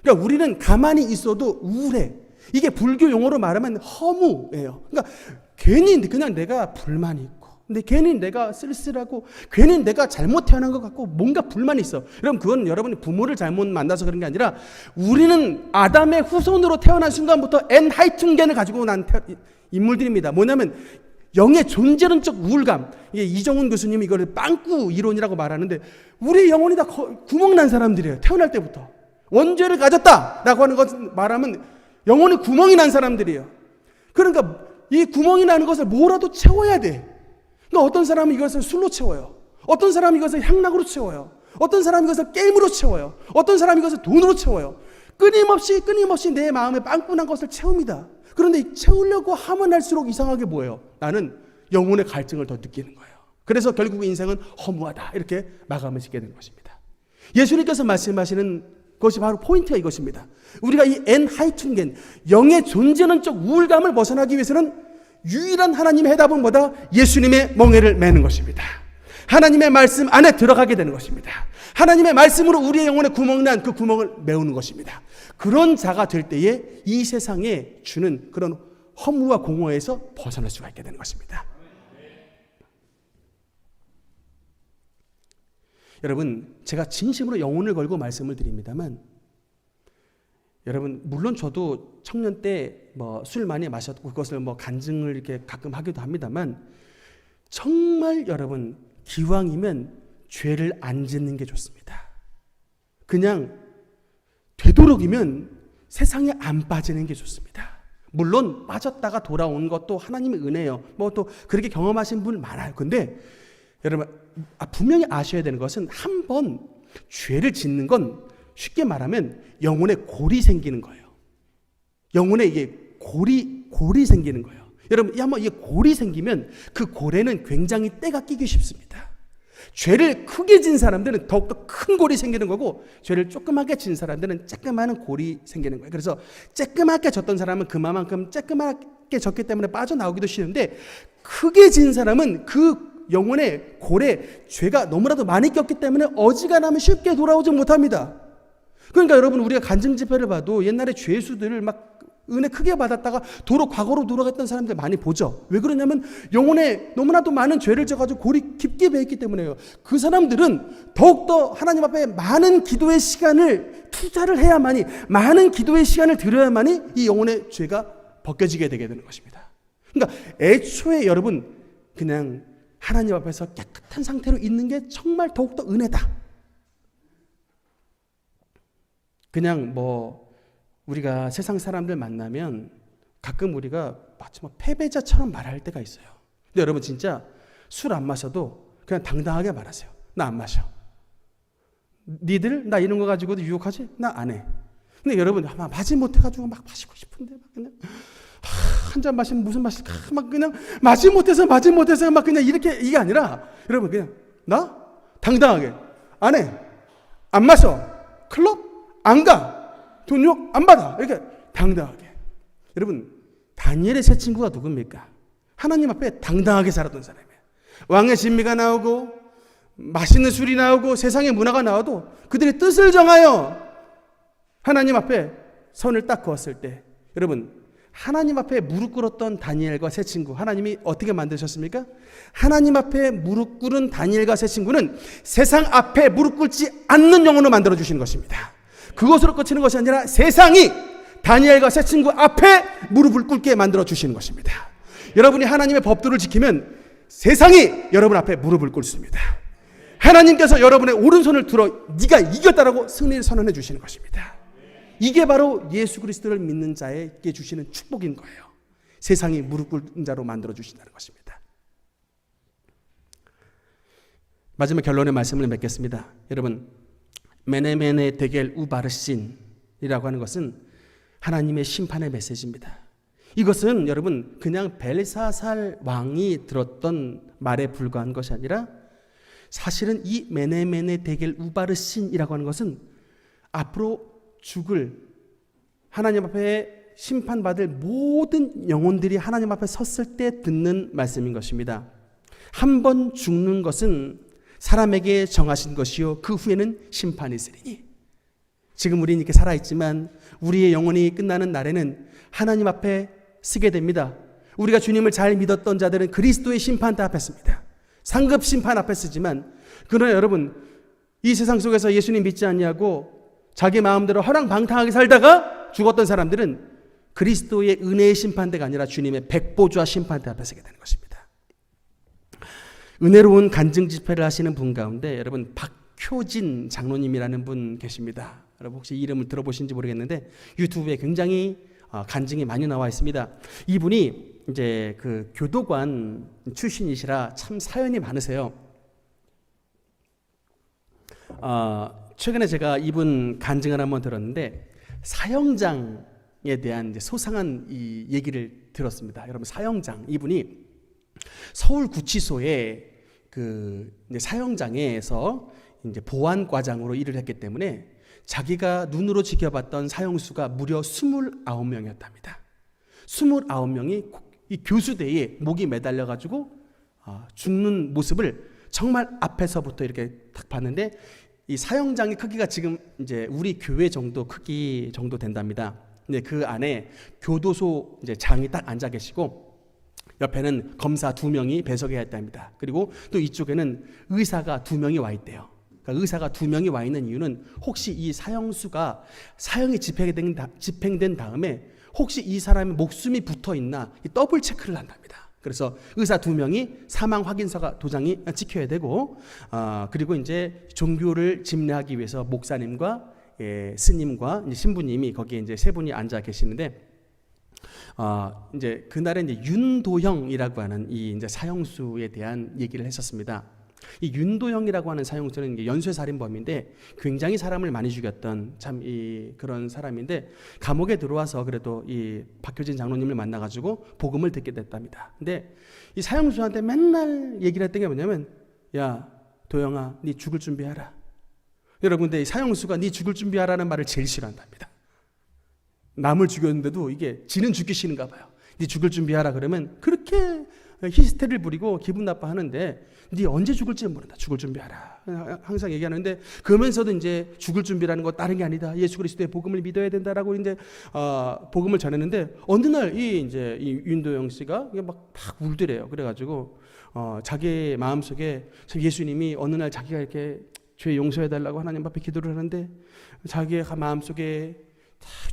그러니까 우리는 가만히 있어도 우울해. 이게 불교 용어로 말하면 허무예요. 그러니까 괜히 그냥 내가 불만이 있고, 근데 괜히 내가 쓸쓸하고, 괜히 내가 잘못 태어난 것 같고 뭔가 불만이 있어. 여러분, 그건 여러분이 부모를 잘못 만나서 그런 게 아니라 우리는 아담의 후손으로 태어난 순간부터 엔하이튼겐을 가지고 난 인물들입니다. 뭐냐면 영의 존재론적 우울감. 이게 이정훈 교수님이 이걸 빵꾸 이론이라고 말하는데, 우리 영혼이 다 구멍난 사람들이에요. 태어날 때부터 원죄를 가졌다라고 하는 것을 말하면 영혼이 구멍이 난 사람들이에요. 그러니까 이 구멍이 나는 것을 뭐라도 채워야 돼. 그러니까 어떤 사람은 이것을 술로 채워요. 어떤 사람은 이것을 향락으로 채워요. 어떤 사람은 이것을 게임으로 채워요. 어떤 사람은 이것을 돈으로 채워요. 끊임없이 내 마음에 빵꾸 난 것을 채웁니다. 그런데 채우려고 하면 할수록 이상하게 뭐예요? 나는 영혼의 갈증을 더 느끼는 거예요. 그래서 결국 인생은 허무하다, 이렇게 마감을 짓게 되는 것입니다. 예수님께서 말씀하시는 것이 바로 포인트가 이것입니다. 우리가 이 엔하이튼겐, 영의 존재론적 우울감을 벗어나기 위해서는 유일한 하나님의 해답은 뭐다? 예수님의 멍에를 매는 것입니다. 하나님의 말씀 안에 들어가게 되는 것입니다. 하나님의 말씀으로 우리의 영혼에 구멍이 난 그 구멍을 메우는 것입니다. 그런 자가 될 때에 이 세상에 주는 그런 허무와 공허에서 벗어날 수가 있게 되는 것입니다. 여러분, 제가 진심으로 영혼을 걸고 말씀을 드립니다만, 여러분, 물론 저도 청년 때 술 많이 마셨고 그것을 간증을 이렇게 가끔 하기도 합니다만, 정말 여러분, 기왕이면 죄를 안 짓는 게 좋습니다. 그냥 되도록이면 세상에 안 빠지는 게 좋습니다. 물론 빠졌다가 돌아온 것도 하나님의 은혜예요. 또 그렇게 경험하신 분 많아요. 근데 여러분, 분명히 아셔야 되는 것은, 한 번 죄를 짓는 건 쉽게 말하면 영혼에 골이 생기는 거예요. 영혼에 이게 골이 생기는 거예요. 여러분, 한번 이게 골이 생기면 그 골에는 굉장히 때가 끼기 쉽습니다. 죄를 크게 진 사람들은 더욱더 큰 골이 생기는 거고, 죄를 조그맣게 진 사람들은 쬐끄마한 골이 생기는 거예요. 그래서 쬐끄맣게 졌던 사람은 그만큼 쬐끄맣게 졌기 때문에 빠져나오기도 쉬운데, 크게 진 사람은 그 영혼의 골에 죄가 너무나도 많이 꼈기 때문에 어지간하면 쉽게 돌아오지 못합니다. 그러니까 여러분, 우리가 간증 집회를 봐도 옛날에 죄수들을 막 은혜 크게 받았다가 과거로 돌아갔던 사람들 많이 보죠. 왜 그러냐면 영혼에 너무나도 많은 죄를 져가지고 골이 깊게 배있기 때문에요. 그 사람들은 더욱더 하나님 앞에 많은 기도의 시간을 투자를 해야만이, 많은 기도의 시간을 들여야만이 이 영혼의 죄가 벗겨지게 되게 되는 것입니다. 그러니까 애초에 여러분, 그냥 하나님 앞에서 깨끗한 상태로 있는 게 정말 더욱더 은혜다. 그냥 우리가 세상 사람들 만나면 가끔 우리가 마치 패배자처럼 말할 때가 있어요. 근데 여러분, 진짜 술 안 마셔도 그냥 당당하게 말하세요. 나 안 마셔. 니들 나 이런 거 가지고도 유혹하지? 나 안 해. 근데 여러분, 마지 못해가지고 막 마시고 싶은데 막 그냥 한 잔 마시면 무슨 맛일까? 막 그냥 마지 못해서 막 그냥 이게 아니라, 여러분, 그냥 나 당당하게 안 해. 안 마셔. 클럽 안 가. 돈요 안 받아. 이렇게 당당하게. 여러분, 다니엘의 세 친구가 누굽니까? 하나님 앞에 당당하게 살았던 사람이에요. 왕의 진미가 나오고 맛있는 술이 나오고 세상의 문화가 나와도 그들의 뜻을 정하여 하나님 앞에 선을 딱 그었을 때, 여러분, 하나님 앞에 무릎 꿇었던 다니엘과 세 친구, 하나님이 어떻게 만드셨습니까? 하나님 앞에 무릎 꿇은 다니엘과 세 친구는 세상 앞에 무릎 꿇지 않는 영혼을 만들어 주시는 것입니다. 그것으로 끝이는 것이 아니라 세상이 다니엘과 세 친구 앞에 무릎을 꿇게 만들어 주시는 것입니다. 여러분이 하나님의 법도를 지키면 세상이 여러분 앞에 무릎을 꿇습니다. 하나님께서 여러분의 오른손을 들어 네가 이겼다라고 승리를 선언해 주시는 것입니다. 이게 바로 예수 그리스도를 믿는 자에게 주시는 축복인 거예요. 세상이 무릎 꿇은 자로 만들어 주신다는 것입니다. 마지막 결론의 말씀을 맺겠습니다. 여러분, 메네메네 데겔 우바르신이라고 하는 것은 하나님의 심판의 메시지입니다. 이것은 여러분 그냥 벨사살 왕이 들었던 말에 불과한 것이 아니라 사실은 이 메네메네 데겔 우바르신이라고 하는 것은 앞으로 죽을 하나님 앞에 심판받을 모든 영혼들이 하나님 앞에 섰을 때 듣는 말씀인 것입니다. 한 번 죽는 것은 사람에게 정하신 것이요 그 후에는 심판이 있으리니. 지금 우리는 이렇게 살아있지만 우리의 영혼이 끝나는 날에는 하나님 앞에 서게 됩니다. 우리가 주님을 잘 믿었던 자들은 그리스도의 심판대 앞에 섭니다. 상급 심판 앞에 서지만, 그러나 여러분, 이 세상 속에서 예수님 믿지 않냐고 자기 마음대로 허랑방탕하게 살다가 죽었던 사람들은 그리스도의 은혜의 심판대가 아니라 주님의 백보좌 심판대 앞에 서게 되는 것입니다. 은혜로운 간증 집회를 하시는 분 가운데 여러분 박효진 장로님이라는 분 계십니다. 여러분 혹시 이름을 들어보신지 모르겠는데 유튜브에 굉장히 간증이 많이 나와 있습니다. 이분이 이제 그 교도관 출신이시라 참 사연이 많으세요. 최근에 제가 이분 간증을 한번 들었는데 사형장에 대한 이제 소상한 이 얘기를 들었습니다. 여러분, 사형장, 이분이 서울구치소에 그 이제 사형장에서 이제 보안과장으로 일을 했기 때문에 자기가 눈으로 지켜봤던 사형수가 무려 29명이었답니다. 29명이 이 교수대에 목이 매달려 가지고 죽는 모습을 정말 앞에서부터 이렇게 딱 봤는데, 이 사형장의 크기가 지금 이제 우리 교회 정도 크기 정도 된답니다. 근데 그 안에 교도소 이제 장이 딱 앉아 계시고 옆에는 검사 2명이 배석해야 했답니다. 그리고 또 이쪽에는 의사가 2명이 와 있대요. 그러니까 의사가 2명이 와 있는 이유는 혹시 이 사형수가 사형이 집행된 다음에 혹시 이 사람의 목숨이 붙어 있나 더블 체크를 한답니다. 그래서 의사 2명이 사망 확인서가 도장이 찍혀야 되고, 그리고 이제 종교를 집례하기 위해서 목사님과 스님과 이제 신부님이 거기에 이제 세 분이 앉아 계시는데, 이제 그날에 이제 윤도형이라고 하는 이 이제 사형수에 대한 얘기를 했었습니다. 이 윤도형이라고 하는 사형수는 이제 연쇄살인범인데 굉장히 사람을 많이 죽였던 참 그런 사람인데, 감옥에 들어와서 그래도 이 박효진 장로님을 만나가지고 복음을 듣게 됐답니다. 근데 이 사형수한테 맨날 얘기를 했던 게 뭐냐면, 야 도영아, 네 죽을 준비하라. 여러분, 근데 이 사형수가 네 죽을 준비하라는 말을 제일 싫어한답니다. 남을 죽였는데도 이게 지는 죽기 싫은가 봐요. 네 죽을 준비하라 그러면 그렇게 히스테리를 부리고 기분 나빠하는데, 네 언제 죽을지 모른다. 죽을 준비하라. 항상 얘기하는데, 그러면서도 이제 죽을 준비라는 거 다른 게 아니다. 예수 그리스도의 복음을 믿어야 된다라고 이제 복음을 전했는데, 어느 날 이 윤도영 씨가 막 울더래요. 그래가지고 자기 마음 속에 예수님이 어느 날 자기가 이렇게 죄 용서해 달라고 하나님 앞에 기도를 하는데, 자기의 마음 속에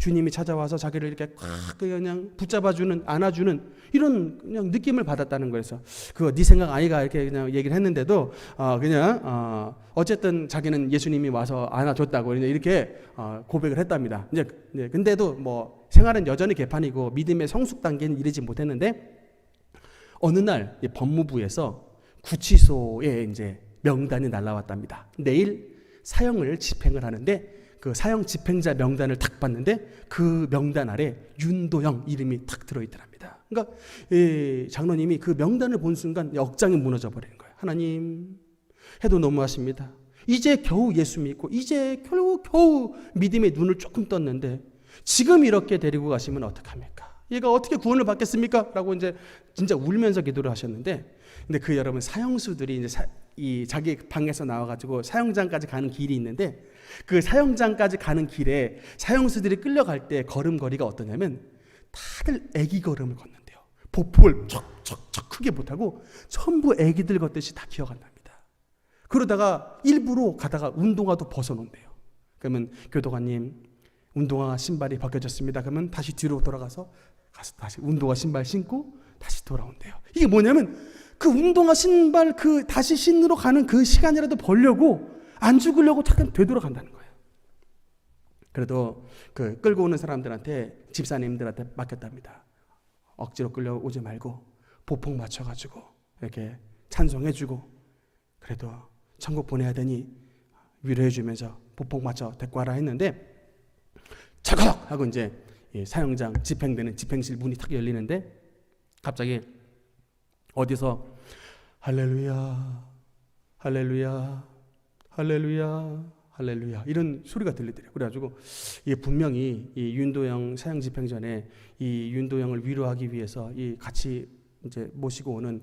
주님이 찾아와서 자기를 이렇게 꽉 그냥 붙잡아주는, 안아주는 이런 그냥 느낌을 받았다는 거에서, 그거 네 생각 아니가 이렇게 그냥 얘기를 했는데도 그냥 어쨌든 자기는 예수님이 와서 안아줬다고 이렇게 고백을 했답니다. 이제 근데도 뭐 생활은 여전히 개판이고 믿음의 성숙 단계는 이르지 못했는데, 어느 날 법무부에서 구치소에 이제 명단이 날라왔답니다. 내일 사형을 집행을 하는데, 그 사형 집행자 명단을 탁 봤는데 그 명단 아래 윤도형 이름이 탁 들어있더랍니다. 그러니까 장로님이 그 명단을 본 순간 억장이 무너져 버리는 거예요. 하나님, 해도 너무하십니다. 이제 겨우 예수 믿고 이제 겨우 믿음의 눈을 조금 떴는데 지금 이렇게 데리고 가시면 어떡합니까? 얘가 어떻게 구원을 받겠습니까? 라고 이제 진짜 울면서 기도를 하셨는데, 근데 그 여러분 사형수들이 이제 이 자기 방에서 나와가지고 사형장까지 가는 길이 있는데 그 사형장까지 가는 길에 사형수들이 끌려갈 때 걸음걸이가 어떠냐면 다들 애기 걸음을 걷는데요. 보폭을 척척척 크게 못하고 전부 애기들 걷듯이 다 기어간답니다. 그러다가 일부러 가다가 운동화도 벗어놓는데요. 그러면 교도관님 운동화 신발이 벗겨졌습니다. 그러면 다시 뒤로 돌아가서 다시 운동화 신발 신고 다시 돌아온대요. 이게 뭐냐면 그 운동화 신발 그 다시 신으러 가는 그 시간이라도 벌려고 안 죽으려고 잠깐 되돌아간다는 거예요. 그래도 그 끌고 오는 사람들한테 집사님들한테 맡겼답니다. 억지로 끌려오지 말고 보폭 맞춰가지고 이렇게 찬송해주고 그래도 천국 보내야 되니 위로해주면서 보폭 맞춰 데리고 와라 했는데 차각 하고 이제 사형장 집행되는 집행실 문이 탁 열리는데 갑자기 어디서 할렐루야 할렐루야 할렐루야 할렐루야 이런 소리가 들리더래요. 그래가지고 이게 분명히 이 윤도영 사형 집행전에 이 윤도영을 위로하기 위해서 이 같이 이제 모시고 오는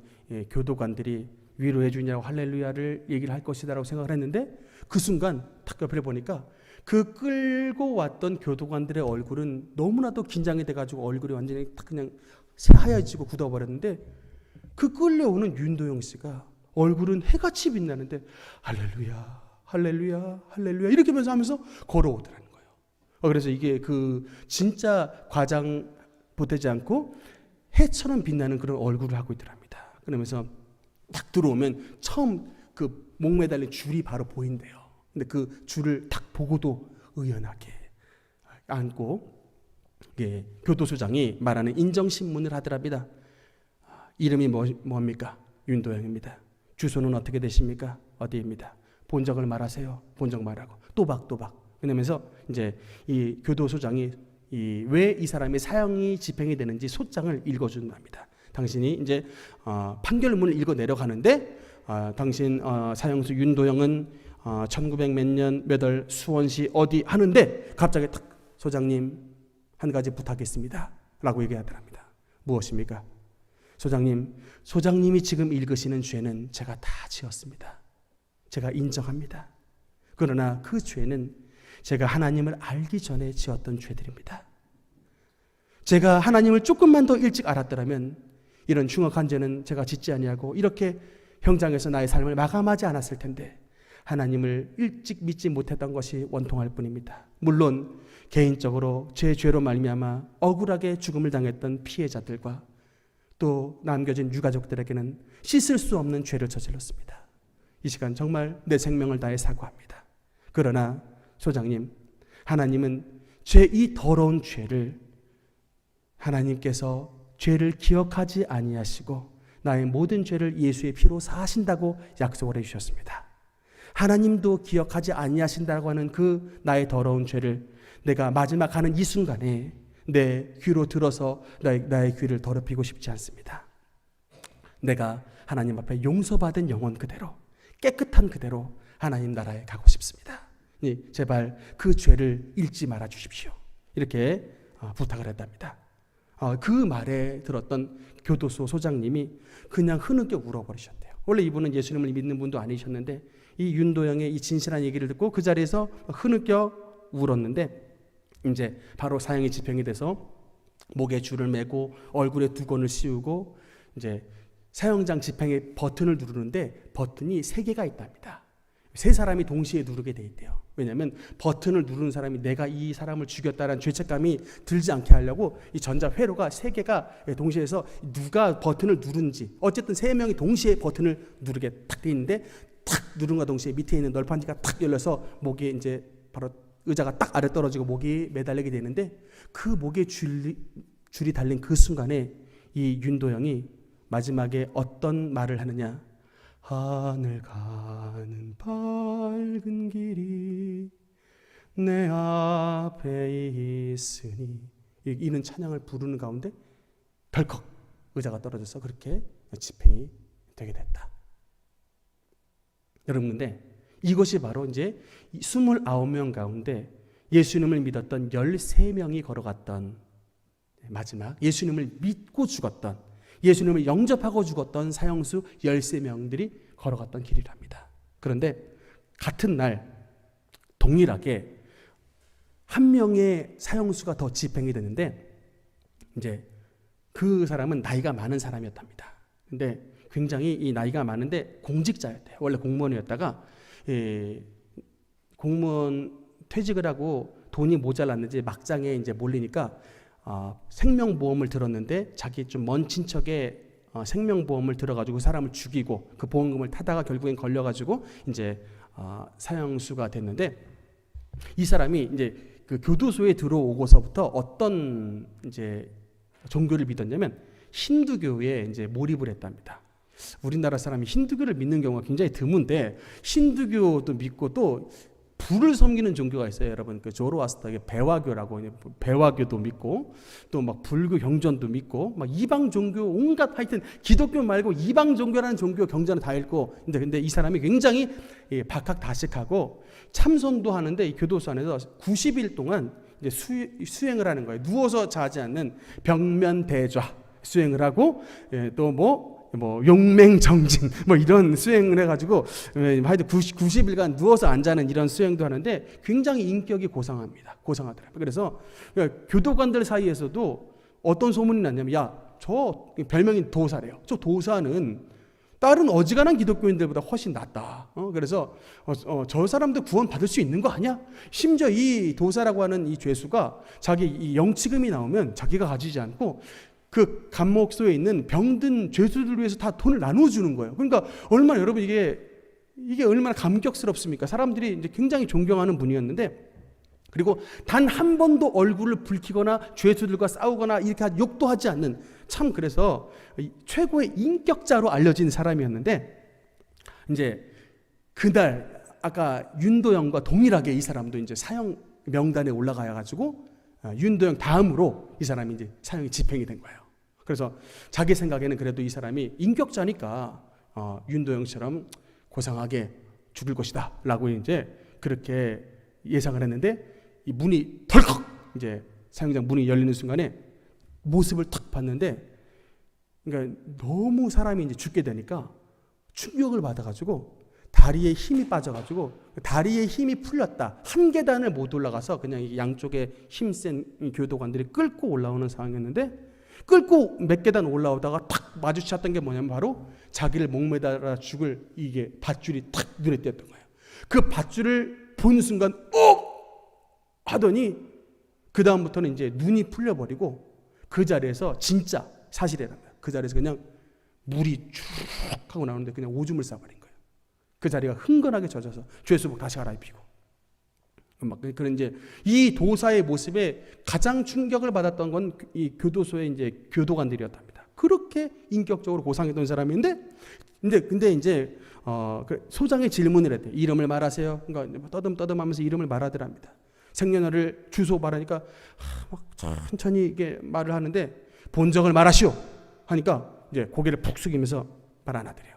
교도관들이 위로해 주냐고 할렐루야를 얘기를 할 것이다라고 생각을 했는데 그 순간 탁 옆에 보니까 그 끌고 왔던 교도관들의 얼굴은 너무나도 긴장이 돼가지고 얼굴이 완전히 딱 그냥 새하얘지고 굳어버렸는데 그 끌려오는 윤도영 씨가 얼굴은 해같이 빛나는데 할렐루야 할렐루야 할렐루야 이렇게 하면서 걸어오더라는 거예요. 그래서 이게 그 진짜 과장 보태지 않고 해처럼 빛나는 그런 얼굴을 하고 있더랍니다. 그러면서 딱 들어오면 처음 그 목 매달린 줄이 바로 보인대요. 근데 그 줄을 딱 보고도 의연하게 안고 교도소장이 말하는 인정신문을 하더랍니다. 이름이 뭡니까? 윤도영입니다. 주소는 어떻게 되십니까? 어디입니다. 본적을 말하세요. 본적 말하고 또박또박. 그러면서 이제 이 교도소장이 왜 이 사람이 사형이 집행이 되는지 소장을 읽어준답니다. 당신이 이제 판결문을 읽어 내려가는데 당신 사형수 윤도영은 1900 몇 년 몇 월 수원시 어디 하는데 갑자기 딱 소장님 한 가지 부탁했습니다 라고 얘기하더랍니다. 무엇입니까? 소장님이 지금 읽으시는 죄는 제가 다 지었습니다. 제가 인정합니다. 그러나 그 죄는 제가 하나님을 알기 전에 지었던 죄들입니다. 제가 하나님을 조금만 더 일찍 알았더라면 이런 흉악한 죄는 제가 짓지 아니하고 이렇게 형장에서 나의 삶을 마감하지 않았을 텐데 하나님을 일찍 믿지 못했던 것이 원통할 뿐입니다. 물론 개인적으로 제 죄로 말미암아 억울하게 죽음을 당했던 피해자들과 또 남겨진 유가족들에게는 씻을 수 없는 죄를 저질렀습니다. 이 시간 정말 내 생명을 다해 사과합니다. 그러나 소장님, 하나님은 이 더러운 죄를 하나님께서 죄를 기억하지 아니하시고 나의 모든 죄를 예수의 피로 사하신다고 약속을 해주셨습니다. 하나님도 기억하지 아니하신다고 하는 그 나의 더러운 죄를 내가 마지막 하는 이 순간에 내 귀로 들어서 나의 귀를 더럽히고 싶지 않습니다. 내가 하나님 앞에 용서받은 영혼 그대로 깨끗한 그대로 하나님 나라에 가고 싶습니다. 제발 그 죄를 잊지 말아 주십시오. 이렇게 부탁을 했답니다. 그 말에 들었던 교도소 소장님이 그냥 흐느껴 울어버리셨대요. 원래 이분은 예수님을 믿는 분도 아니셨는데 이 윤도영의 이 진실한 얘기를 듣고 그 자리에서 흐느껴 울었는데 이제 바로 사형이 집행이 돼서 목에 줄을 매고 얼굴에 두건을 씌우고 이제 사형장 집행의 버튼을 누르는데 버튼이 3개가 있답니다. 3사람이 동시에 누르게 돼 있대요. 왜냐하면 버튼을 누르는 사람이 내가 이 사람을 죽였다는 죄책감이 들지 않게 하려고 이 전자 회로가 3개가 동시에 해서 누가 버튼을 누른지 어쨌든 3명이 동시에 버튼을 누르게 탁 돼 있는데 탁 누른과 동시에 밑에 있는 널판지가 탁 열려서 목에 이제 바로 의자가 딱 아래 떨어지고 목이 매달리게 되는데 그 목에 줄이 달린 그 순간에 이 윤도영이 마지막에 어떤 말을 하느냐? 하늘 가는 밝은 길이 내 앞에 있으니 이는 찬양을 부르는 가운데 덜컥 의자가 떨어져서 그렇게 집행이 되게 됐다. 여러분 근데 이것이 바로 이제 29명 가운데 예수님을 믿었던 13명이 걸어갔던 마지막 예수님을 믿고 죽었던 예수님을 영접하고 죽었던 사형수 13명들이 걸어갔던 길이랍니다. 그런데 같은 날 동일하게 한 명의 사형수가 더 집행이 되는데 이제 그 사람은 나이가 많은 사람이었답니다. 근데 굉장히 이 나이가 많은데 공직자였대요. 원래 공무원이었다가 공무원 퇴직을 하고 돈이 모자랐는지 막장에 이제 몰리니까 생명보험을 들었는데 자기 좀 먼 친척의 생명보험을 들어가지고 사람을 죽이고 그 보험금을 타다가 결국엔 걸려가지고 이제 사형수가 됐는데 이 사람이 이제 그 교도소에 들어오고서부터 어떤 이제 종교를 믿었냐면 힌두교에 이제 몰입을 했답니다. 우리나라 사람이 힌두교를 믿는 경우가 굉장히 드문데 힌두교도 믿고 또 불을 섬기는 종교가 있어요. 여러분 그 조로아스터의 배화교라고 배화교도 믿고 또 막 불교 경전도 믿고 막 이방 종교 온갖 하여튼 기독교 말고 이방 종교라는 종교 경전을 다 읽고 근데 이 사람이 굉장히 박학다식하고 참선도 하는데 이 교도소 안에서 90일 동안 이제 수행을 하는 거예요. 누워서 자지 않는 벽면대좌 수행을 하고 또 뭐 용맹정진 뭐 이런 수행을 해가지고 하여튼 90일간 누워서 안 자는 이런 수행도 하는데 굉장히 인격이 고상하더라고요. 그래서 교도관들 사이에서도 어떤 소문이 났냐면 저 별명이 도사래요. 저 도사는 다른 어지간한 기독교인들보다 훨씬 낫다. 그래서 저 사람도 구원 받을 수 있는 거 아니야? 심지어 이 도사라고 하는 이 죄수가 자기 이 영치금이 나오면 자기가 가지지 않고 그 감옥소에 있는 병든 죄수들을 위해서 다 돈을 나눠주는 거예요. 그러니까 얼마나 여러분 이게 얼마나 감격스럽습니까? 사람들이 이제 굉장히 존경하는 분이었는데 그리고 단 한 번도 얼굴을 붉히거나 죄수들과 싸우거나 이렇게 욕도 하지 않는 참 그래서 최고의 인격자로 알려진 사람이었는데 이제 그날 아까 윤도영과 동일하게 이 사람도 이제 사형 명단에 올라가야 가지고 윤도영 다음으로 이 사람이 이제 사형이 집행이 된 거예요. 그래서 자기 생각에는 그래도 이 사람이 인격자니까 윤도영처럼 고상하게 죽을 것이다 라고 이제 그렇게 예상을 했는데 이 문이 덜컥 이제 사형장 문이 열리는 순간에 모습을 탁 봤는데 그러니까 너무 사람이 이제 죽게 되니까 충격을 받아가지고 다리에 힘이 빠져가지고 다리에 힘이 풀렸다. 한 계단을 못 올라가서 그냥 양쪽에 힘센 교도관들이 끌고 올라오는 상황이었는데 끌고 몇 계단 올라오다가 탁 마주쳤던 게 뭐냐면 바로 자기를 목매달아 죽을 이게 밧줄이 탁 눈에 띄었던 거예요. 그 밧줄을 본 순간 하더니 그 다음부터는 이제 눈이 풀려버리고 그 자리에서 진짜 사실이랍니다. 그 자리에서 그냥 물이 쭉 하고 나오는데 그냥 오줌을 싸버린 거예요. 그 자리가 흥건하게 젖어서 죄수복 다시 갈아입히고 막 그런 이제 이 도사의 모습에 가장 충격을 받았던 건 이 교도소의 이제 교도관들이었답니다. 그렇게 인격적으로 고상했던 사람인데 근데 이제 소장이 질문을 했대요. 이름을 말하세요. 그러니까 떠듬떠듬하면서 이름을 말하더랍니다. 생년월일 주소 말하니까 막 천천히 이게 말을 하는데 본적을 말하시오 하니까 이제 고개를 푹 숙이면서 말 안 하더래요.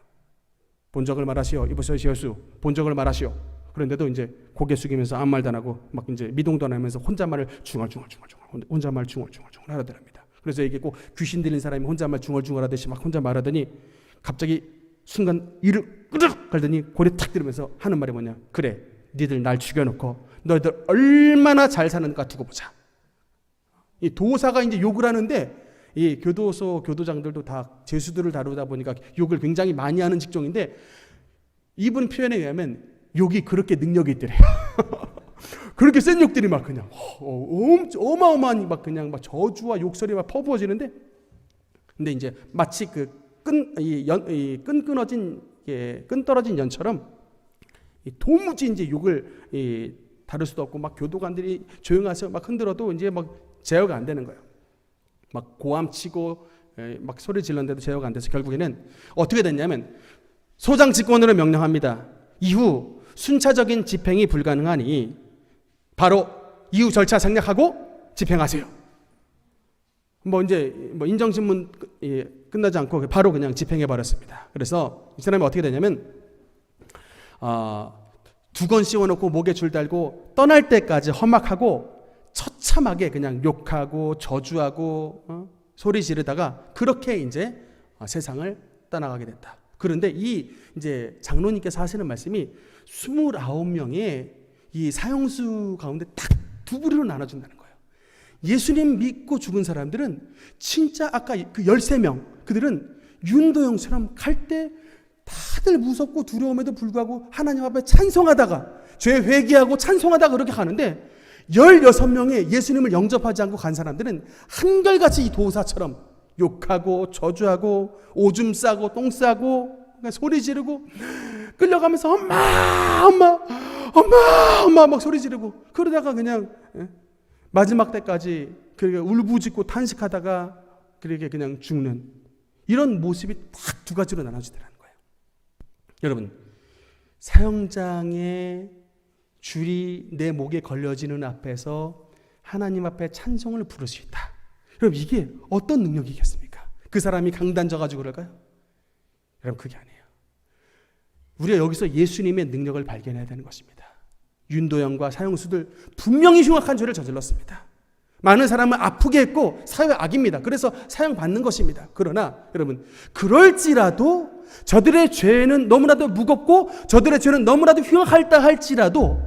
본적을 말하시오. 이보시오수 본적을 말하시오. 그런데도 이제 고개 숙이면서 아무 말도 안 하고 막 이제 미동도 안 하면서 혼잣말을 중얼중얼 하더랍니다. 그래서 이게 꼭 귀신 들린 사람이 혼잣말 중얼중얼 하듯이 막 혼자 말하더니 갑자기 순간 이를 끄덕 걸더니 고개 탁 들으면서 하는 말이 뭐냐? 그래, 니들 날 죽여놓고 너희들 얼마나 잘 사는가 두고 보자. 이 도사가 이제 욕을 하는데 이 교도소 교도장들도 다 죄수들을 다루다 보니까 욕을 굉장히 많이 하는 직종인데 이분 표현에 의하면 욕이 그렇게 능력이 있더래요. 그렇게 센 욕들이 막 그냥 어마어마한 막 그냥 막 저주와 욕설이 막 퍼부어지는데 근데 이제 마치 그 끈떨어진 연처럼 도무지 이제 욕을 다룰 수도 없고 막 교도관들이 조용하서 막 흔들어도 이제 막 제어가 안 되는 거예요. 막 고함치고 막 소리 질렀는데도 제어가 안 돼서 결국에는 어떻게 됐냐면 소장 직권으로 명령합니다. 이후 순차적인 집행이 불가능하니 바로 이후 절차 생략하고 집행하세요. 이제 인정신문 끝나지 않고 바로 그냥 집행해 버렸습니다. 그래서 이 사람이 어떻게 되냐면 두건 씌워놓고 목에 줄 달고 떠날 때까지 험악하고 처참하게 그냥 욕하고 저주하고 소리 지르다가 그렇게 이제 세상을 떠나가게 됐다. 그런데 이 이제 장로님께서 하시는 말씀이 29명의 이 사형수 가운데 딱 두 부류로 나눠준다는 거예요. 예수님 믿고 죽은 사람들은 진짜 아까 그 13명, 그들은 윤도영처럼 갈 때 다들 무섭고 두려움에도 불구하고 하나님 앞에 찬송하다가 죄 회개하고 찬송하다가 그렇게 가는데 16명의 예수님을 영접하지 않고 간 사람들은 한결같이 이 도사처럼 욕하고 저주하고 오줌 싸고 똥 싸고 소리 지르고 끌려가면서 엄마 막 소리 지르고 그러다가 그냥 마지막 때까지 그렇게 울부짖고 탄식하다가 그렇게 그냥 죽는 이런 모습이 딱 두 가지로 나눠지더라는 거예요. 여러분, 사형장의 줄이 내 목에 걸려지는 앞에서 하나님 앞에 찬송을 부를 수 있다. 여러분, 이게 어떤 능력이겠습니까? 그 사람이 강단져가지고 그럴까요? 여러분, 그게 아니에요. 우리가 여기서 예수님의 능력을 발견해야 되는 것입니다. 윤도영과 사형수들 분명히 흉악한 죄를 저질렀습니다. 많은 사람을 아프게 했고 사회 악입니다. 그래서 사형받는 것입니다. 그러나 여러분, 그럴지라도 저들의 죄는 너무나도 무겁고 저들의 죄는 너무나도 흉악하다 할지라도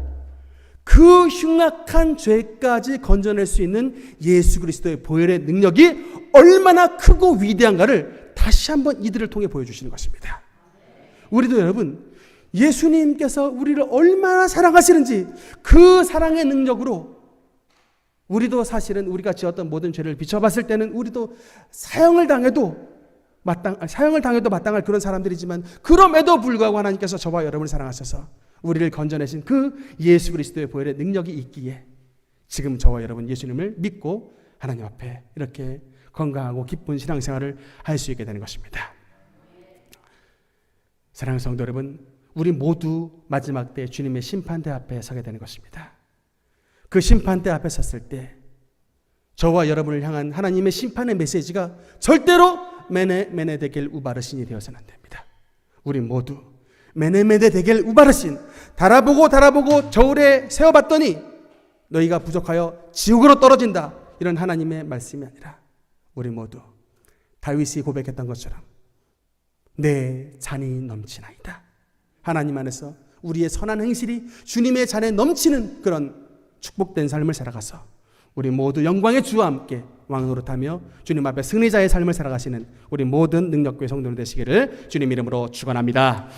그 흉악한 죄까지 건져낼 수 있는 예수 그리스도의 보혈의 능력이 얼마나 크고 위대한가를 다시 한번 이들을 통해 보여주시는 것입니다. 우리도 여러분, 예수님께서 우리를 얼마나 사랑하시는지 그 사랑의 능력으로 우리도 사실은 우리가 지었던 모든 죄를 비춰봤을 때는 우리도 사형을 당해도 마땅할 그런 사람들이지만 그럼에도 불구하고 하나님께서 저와 여러분을 사랑하셔서 우리를 건져내신 그 예수 그리스도의 보혈의 능력이 있기에 지금 저와 여러분 예수님을 믿고 하나님 앞에 이렇게 건강하고 기쁜 신앙생활을 할 수 있게 되는 것입니다. 사랑하는 성도 여러분, 우리 모두 마지막 때 주님의 심판대 앞에 서게 되는 것입니다. 그 심판대 앞에 섰을 때 저와 여러분을 향한 하나님의 심판의 메시지가 절대로 메네 데겔 우바르신이 되어서는 안 됩니다. 우리 모두 메네 데겔 우바르신, 달아보고 저울에 세워봤더니 너희가 부족하여 지옥으로 떨어진다, 이런 하나님의 말씀이 아니라 우리 모두 다윗이 고백했던 것처럼 내 잔이 넘치나이다. 하나님 안에서 우리의 선한 행실이 주님의 잔에 넘치는 그런 축복된 삶을 살아가서 우리 모두 영광의 주와 함께 왕노릇하며 주님 앞에 승리자의 삶을 살아가시는 우리 모든 능력교회 성도들 되시기를 주님 이름으로 축원합니다.